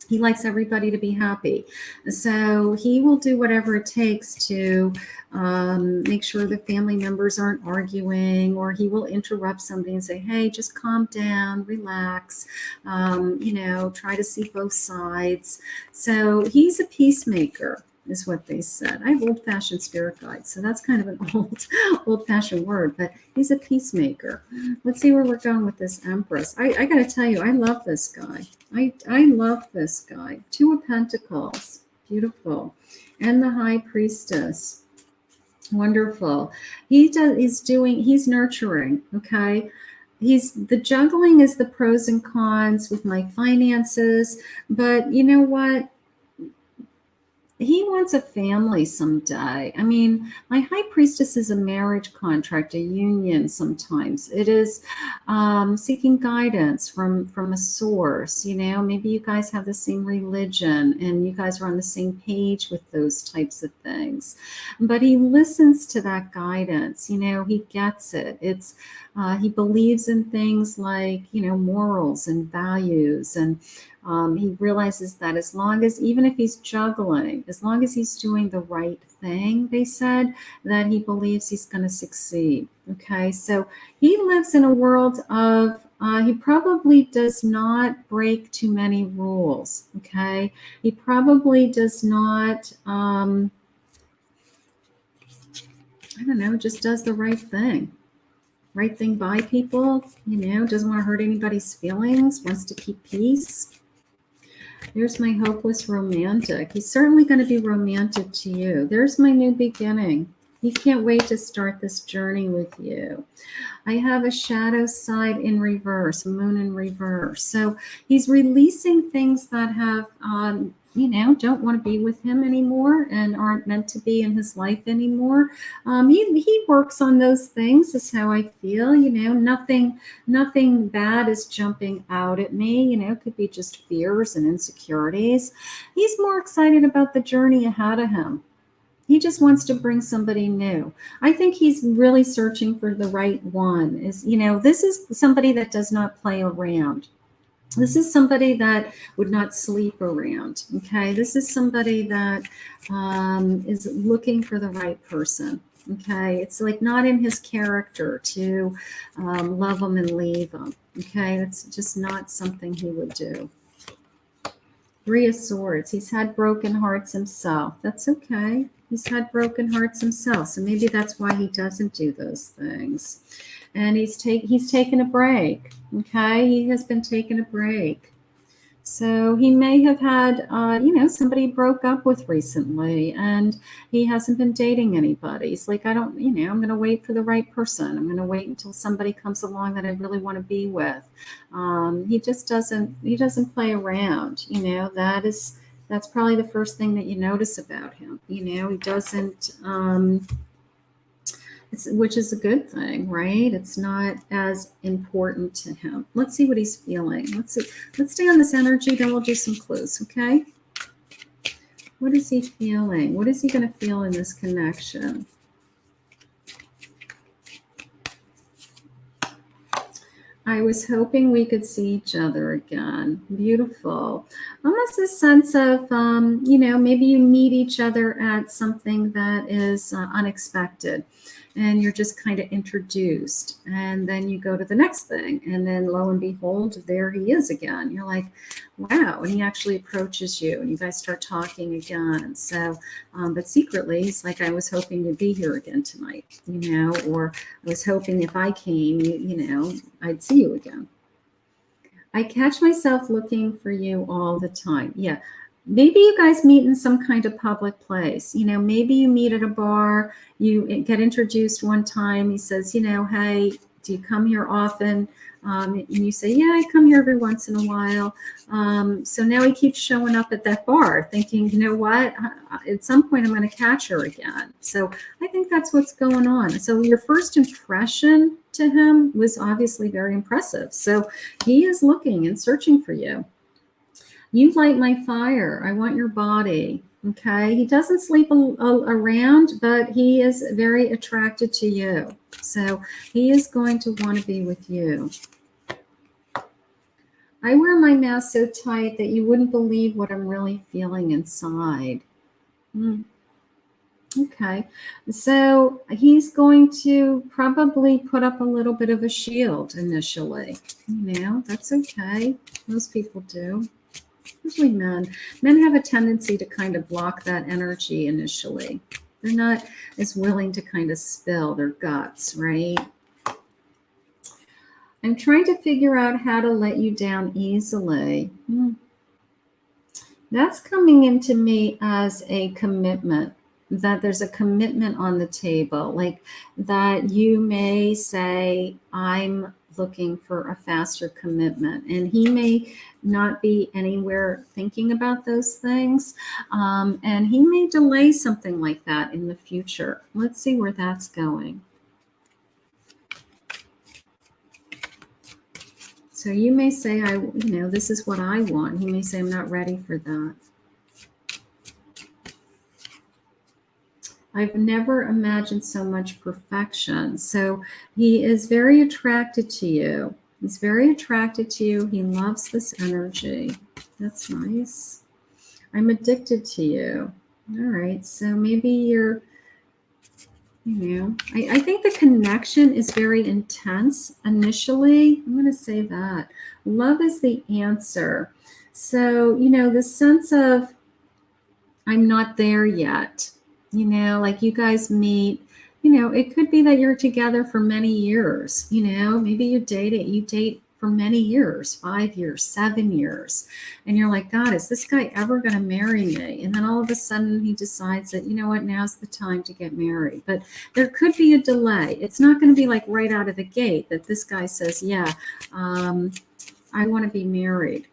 A: He likes everybody to be happy. So he will do whatever it takes to make sure the family members aren't arguing, or he will interrupt somebody and say, hey, just calm down, relax, try to see both sides. So he's a peacemaker, is what they said. I have old-fashioned spirit guides, so that's kind of an old-fashioned word, but he's a peacemaker. Let's see where we're going with this Empress. I got to tell you, I love this guy. I love this guy. Two of Pentacles, beautiful, and the High Priestess, wonderful. He's nurturing. Okay. The juggling is the pros and cons with my finances, but you know what? He wants a family someday. I mean, my High Priestess is a marriage contract, a union sometimes. It is seeking guidance from a source. Maybe you guys have the same religion and you guys are on the same page with those types of things. But he listens to that guidance. He gets it. He believes in things like, morals and values, and he realizes that even if he's juggling, as long as he's doing the right thing, they said, that he believes he's going to succeed. Okay, so he lives in a world of, he probably does not break too many rules. Okay, he probably does not, just does the right thing. Right thing by people, doesn't want to hurt anybody's feelings, wants to keep peace. There's my hopeless romantic. He's certainly going to be romantic to you. There's my new beginning. He can't wait to start this journey with you. I have a shadow side in reverse, moon in reverse. So he's releasing things that have, don't want to be with him anymore and aren't meant to be in his life anymore. He works on those things, is how I feel. Nothing bad is jumping out at me. It could be just fears and insecurities. He's more excited about the journey ahead of him. He just wants to bring somebody new. I think he's really searching for the right one. This is somebody that does not play around. This is somebody that would not sleep around. Okay. This is somebody that is looking for the right person. Okay. It's like not in his character to love them and leave them. Okay. That's just not something he would do. Three of Swords. He's had broken hearts himself. That's okay. He's had broken hearts himself. So maybe that's why he doesn't do those things. And he's taken a break. Okay. He has been taking a break. So he may have had, somebody he broke up with recently and he hasn't been dating anybody. He's like, I'm going to wait for the right person. I'm going to wait until somebody comes along that I really want to be with. He doesn't play around. That's probably the first thing that you notice about him. He doesn't, which is a good thing, right? It's not as important to him. Let's see what he's feeling. Let's stay on this energy, then we'll do some clues, okay? What is he feeling? What is he going to feel in this connection? I was hoping we could see each other again. Beautiful. Almost a sense of, maybe you meet each other at something that is unexpected. And you're just kind of introduced. And then you go to the next thing. And then lo and behold, there he is again. You're like, wow. And he actually approaches you. And you guys start talking again. So, but secretly, it's like, I was hoping to be here again tonight, or I was hoping if I came, I'd see you again. I catch myself looking for you all the time. Yeah. Maybe you guys meet in some kind of public place. Maybe you meet at a bar, you get introduced one time. He says, hey, do you come here often? And you say, yeah, I come here every once in a while. So now he keeps showing up at that bar thinking, you know what, at some point I'm going to catch her again. So I think that's what's going on. So your first impression to him was obviously very impressive. So he is looking and searching for you. You light my fire. I want your body. Okay. He doesn't sleep around, but he is very attracted to you. So he is going to want to be with you. I wear my mask so tight that you wouldn't believe what I'm really feeling inside. Okay. So he's going to probably put up a little bit of a shield initially. That's okay. Most people do. Usually men have a tendency to kind of block that energy initially. They're not as willing to kind of spill their guts, right? I'm trying to figure out how to let you down easily. That's coming into me as a commitment, that there's a commitment on the table, like that you may say, I'm looking for a faster commitment, and he may not be anywhere thinking about those things, and he may delay something like that in the future. Let's see where that's going. So you may say, this is what I want. He may say, I'm not ready for that. I've never imagined so much perfection. So he is very attracted to you. He's very attracted to you. He loves this energy. That's nice. I'm addicted to you. All right. So maybe you're, I think the connection is very intense initially. I'm going to say that. Love is the answer. So, the sense of, I'm not there yet. Like you guys meet, it could be that you're together for many years, maybe you date for many years, 5 years, 7 years. And you're like, God, is this guy ever going to marry me? And then all of a sudden he decides that, you know what, now's the time to get married. But there could be a delay. It's not going to be like right out of the gate that this guy says, yeah, I want to be married.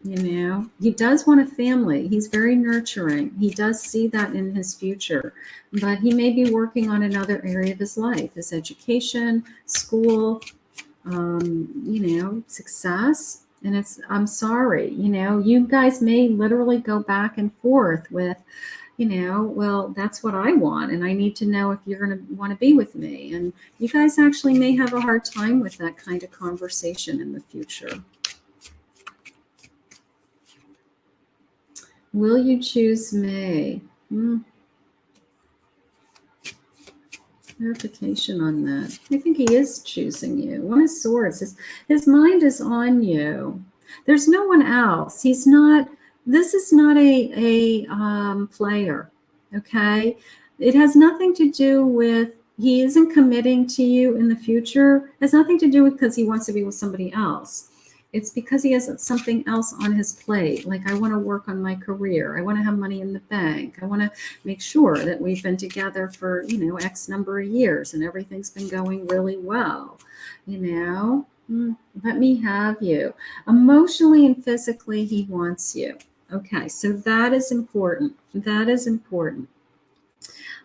A: You know, he does want a family. He's very nurturing. He does see that in his future, but he may be working on another area of his life, his education, school, you know, success. And I'm sorry, you know, you guys may literally go back and forth with, you know, well, that's what I want. And I need to know if you're going to want to be with me. And you guys actually may have a hard time with that kind of conversation in the future. Will you choose me? Clarification on that. I think he is choosing you. One of Swords. His mind is on you. There's no one else. He's not. This is not a player. Okay. It has nothing to do with. He isn't committing to you in the future. It has nothing to do with because he wants to be with somebody else. It's because he has something else on his plate. Like, I want to work on my career. I want to have money in the bank. I want to make sure that we've been together for, you know, X number of years and everything's been going really well. You know, let me have you. Emotionally and physically, he wants you. Okay, so that is important. That is important.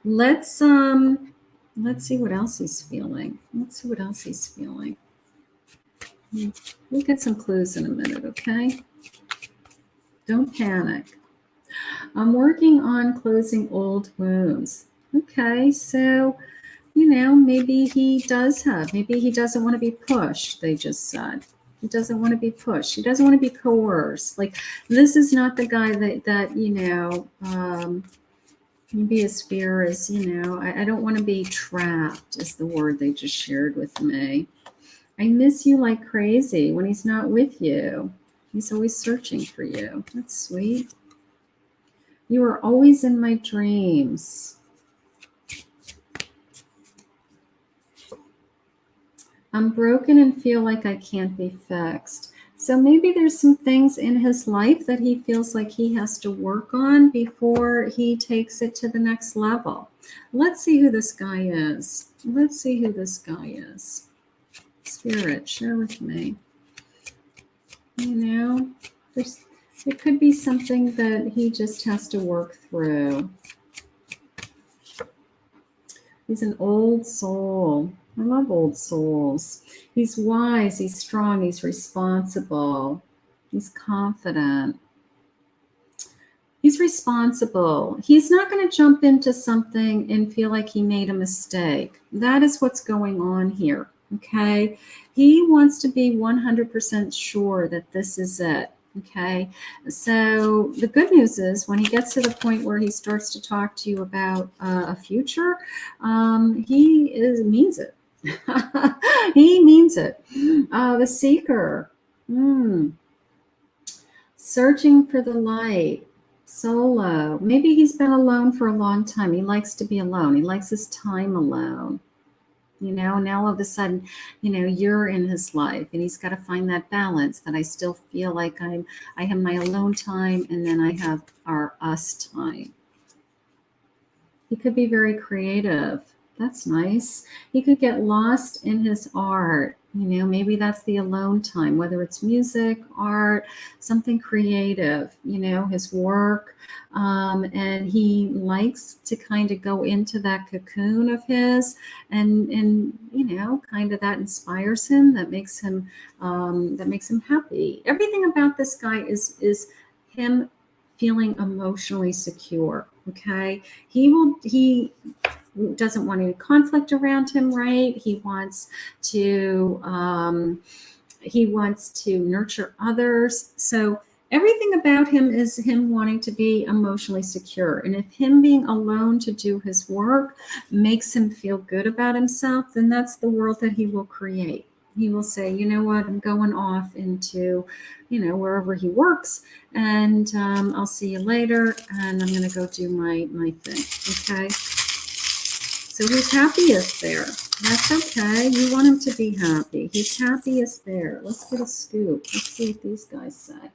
A: Let's see what else he's feeling. Let's see what else he's feeling. We'll get some clues in a minute, okay? Don't panic. I'm working on closing old wounds. Okay, so, you know, maybe he doesn't want to be pushed, they just said. He doesn't want to be pushed. He doesn't want to be coerced. Like, this is not the guy that you know, maybe his fear is, you know, I don't want to be trapped is the word they just shared with me. I miss you like crazy when he's not with you. He's always searching for you. That's sweet. You are always in my dreams. I'm broken and feel like I can't be fixed. So maybe there's some things in his life that he feels like he has to work on before he takes it to the next level. Let's see who this guy is. Let's see who this guy is. Spirit, share with me. You know, it could be something that he just has to work through. He's an old soul. I love old souls. He's wise, he's strong, he's responsible, he's confident. He's responsible. He's not going to jump into something and feel like he made a mistake. That is what's going on here. Okay, he wants to be 100% sure that this is it. Okay, so the good news is when he gets to the point where he starts to talk to you about a future, he means it. He means it. The Seeker, searching for the light, solo. Maybe he's been alone for a long time. He likes to be alone. He likes his time alone. You know, now all of a sudden, you know, you're in his life and he's got to find that balance that I still feel like I have my alone time and then I have our us time. He could be very creative. That's nice. He could get lost in his art. You know, maybe that's the alone time, whether it's music, art, something creative, you know, his work. And he likes to kind of go into that cocoon of his and you know, kind of that inspires him, that makes him happy. Everything about this guy is him feeling emotionally secure. Okay. He doesn't want any conflict around him, right? He wants to nurture others. So everything about him is him wanting to be emotionally secure. And if him being alone to do his work makes him feel good about himself, then that's the world that he will create. He will say, you know what, I'm going off into, you know, wherever he works, and I'll see you later, and I'm going to go do my thing, okay? So he's happiest there. That's okay. You want him to be happy. He's happiest there. Let's get a scoop. Let's see what these guys say.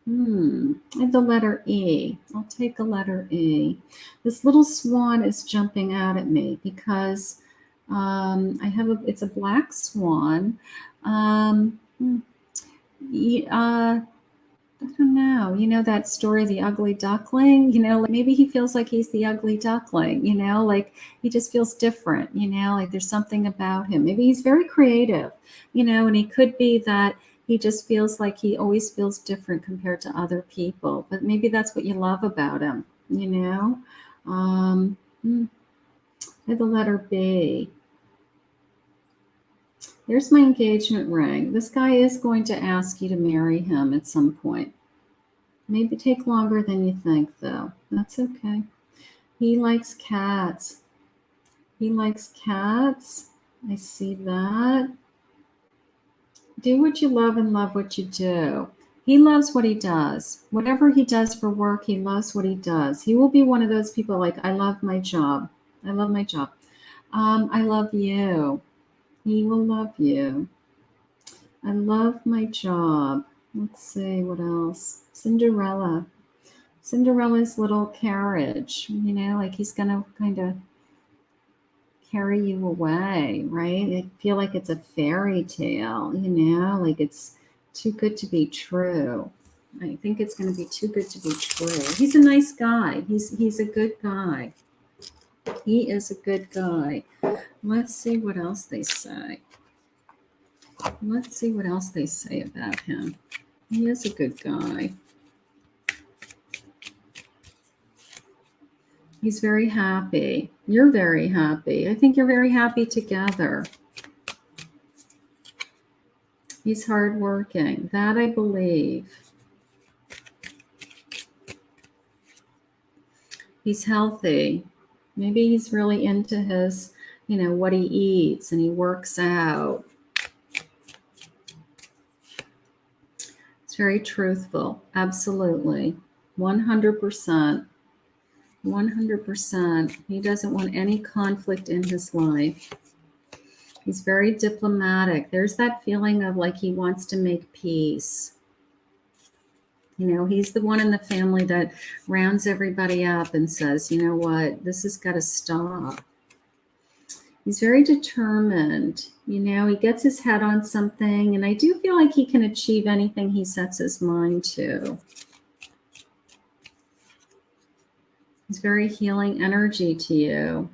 A: I have the letter E. I'll take a letter E. This little swan is jumping out at me because it's a black swan. Um, hmm, I don't know. You know that story, The Ugly Duckling? Like maybe he feels like he's the ugly duckling, like he just feels different, like there's something about him. Maybe he's very creative, and he could be that he just feels like he always feels different compared to other people. But maybe that's what you love about him. Um, hmm, I have the letter B. There's my engagement ring. This guy is going to ask you to marry him at some point. Maybe take longer than you think, though. That's okay. He likes cats. He likes cats. I see that. Do what you love and love what you do. He loves what he does. Whatever he does for work, he loves what he does. He will be one of those people like, I love my job. I love my job. I love you. He will love you. I love my job. Let's see what else. Cinderella. Cinderella's little carriage, like he's going to kind of carry you away, right? I feel like it's a fairy tale, like it's too good to be true. I think it's going to be too good to be true. He's a nice guy. He's a good guy. He is a good guy. Let's see what else they say. Let's see what else they say about him. He is a good guy. He's very happy. You're very happy. I think you're very happy together. He's hardworking. That I believe. He's healthy. Maybe he's really into his, what he eats and he works out. It's very truthful. Absolutely. 100%. 100%. He doesn't want any conflict in his life. He's very diplomatic. There's that feeling of like he wants to make peace. He's the one in the family that rounds everybody up and says, you know what, this has got to stop. He's very determined. He gets his head on something, and I do feel like he can achieve anything he sets his mind to. He's very healing energy to you.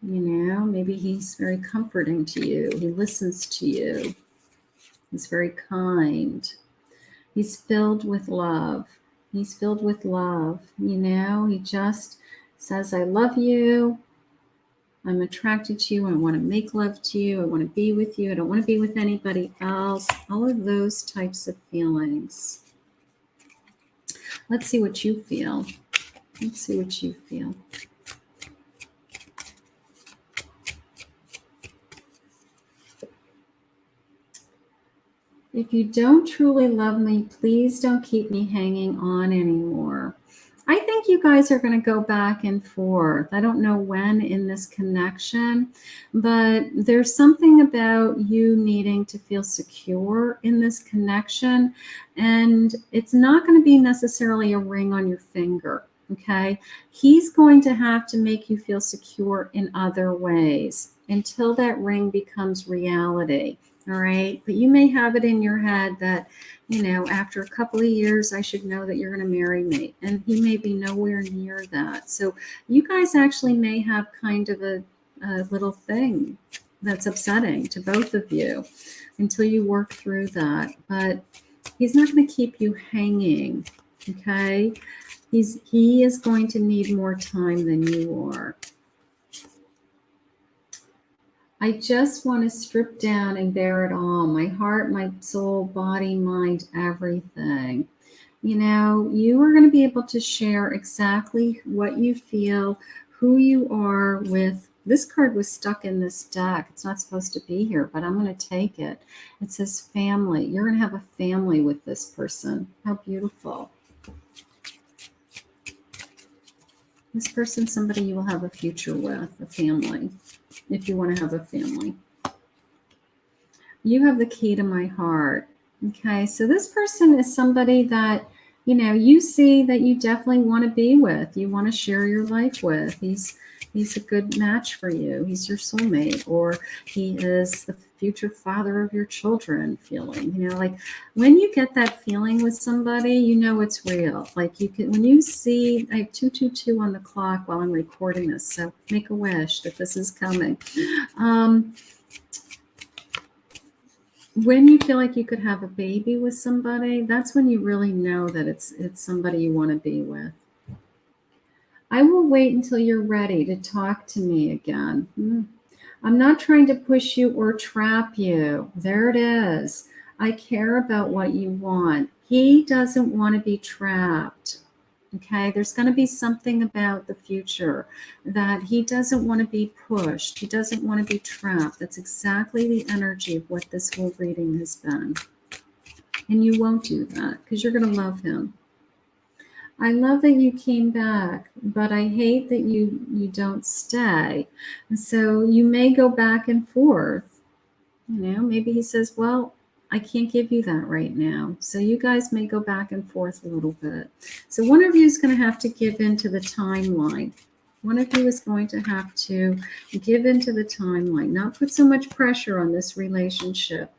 A: Maybe he's very comforting to you. He listens to you. He's very kind. He's filled with love. He's filled with love. He just says, I love you. I'm attracted to you. I want to make love to you. I want to be with you. I don't want to be with anybody else. All of those types of feelings. Let's see what you feel. Let's see what you feel. If you don't truly love me, please don't keep me hanging on anymore. I think you guys are going to go back and forth. I don't know when in this connection, but there's something about you needing to feel secure in this connection. And it's not going to be necessarily a ring on your finger. Okay. He's going to have to make you feel secure in other ways until that ring becomes reality. All right. But you may have it in your head that, after a couple of years, I should know that you're going to marry me. And he may be nowhere near that. So you guys actually may have kind of a little thing that's upsetting to both of you until you work through that. But he's not going to keep you hanging. Okay. He is going to need more time than you are. I just want to strip down and bear it all. My heart, my soul, body, mind, everything. You are going to be able to share exactly what you feel, who you are with. This card was stuck in this deck. It's not supposed to be here, but I'm going to take it. It says family. You're going to have a family with this person. How beautiful. This person, somebody you will have a future with, a family, if you want to have a family. You have the key to my heart. Okay, so this person is somebody that, you know, you see that you definitely want to be with. You want to share your life with. He's a good match for you. He's your soulmate, or he is the future father of your children feeling. You know, like when you get that feeling with somebody, you know it's real. Like you can, when you see, I have 222 on the clock while I'm recording this, so make a wish that this is coming. When you feel like you could have a baby with somebody, that's when you really know that it's somebody you want to be with. I will wait until you're ready to talk to me again. I'm not trying to push you or trap you. There it is. I care about what you want. He doesn't want to be trapped. Okay, there's going to be something about the future that he doesn't want to be pushed. He doesn't want to be trapped. That's exactly the energy of what this whole reading has been. And you won't do that because you're going to love him. I love that you came back, but I hate that you don't stay. And so you may go back and forth. You know, maybe he says, well, I can't give you that right now. So you guys may go back and forth a little bit. So one of you is going to have to give into the timeline. One of you is going to have to give into the timeline, not put so much pressure on this relationship.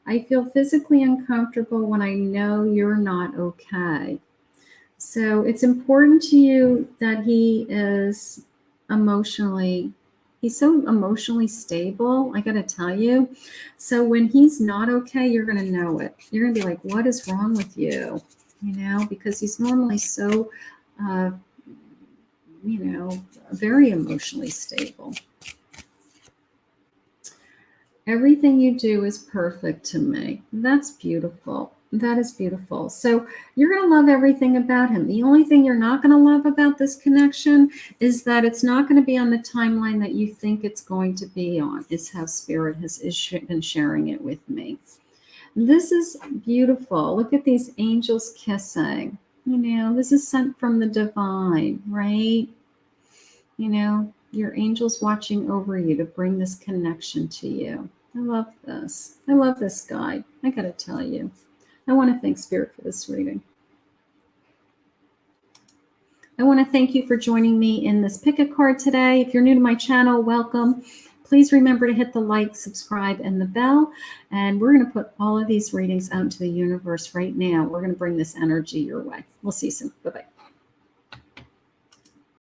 A: I feel physically uncomfortable when I know you're not okay. So it's important to you that he is he's so emotionally stable, I gotta tell you. So when he's not okay, you're gonna know it. You're gonna be like, what is wrong with you? You know, because he's normally so, you know, very emotionally stable. Everything you do is perfect to me. That's beautiful. That is beautiful. So you're going to love everything about him. The only thing you're not going to love about this connection is that it's not going to be on the timeline that you think it's going to be on. It's how Spirit has been sharing it with me. This is beautiful. Look at these angels kissing. You know, this is sent from the divine, right? You know, your angels watching over you to bring this connection to you. I love this. I love this guy. I got to tell you. I want to thank Spirit for this reading. I want to thank you for joining me in this pick a card today. If you're new to my channel, welcome. Please remember to hit the like, subscribe, and the bell. And we're going to put all of these readings out into the universe right now. We're going to bring this energy your way. We'll see you soon. Bye-bye.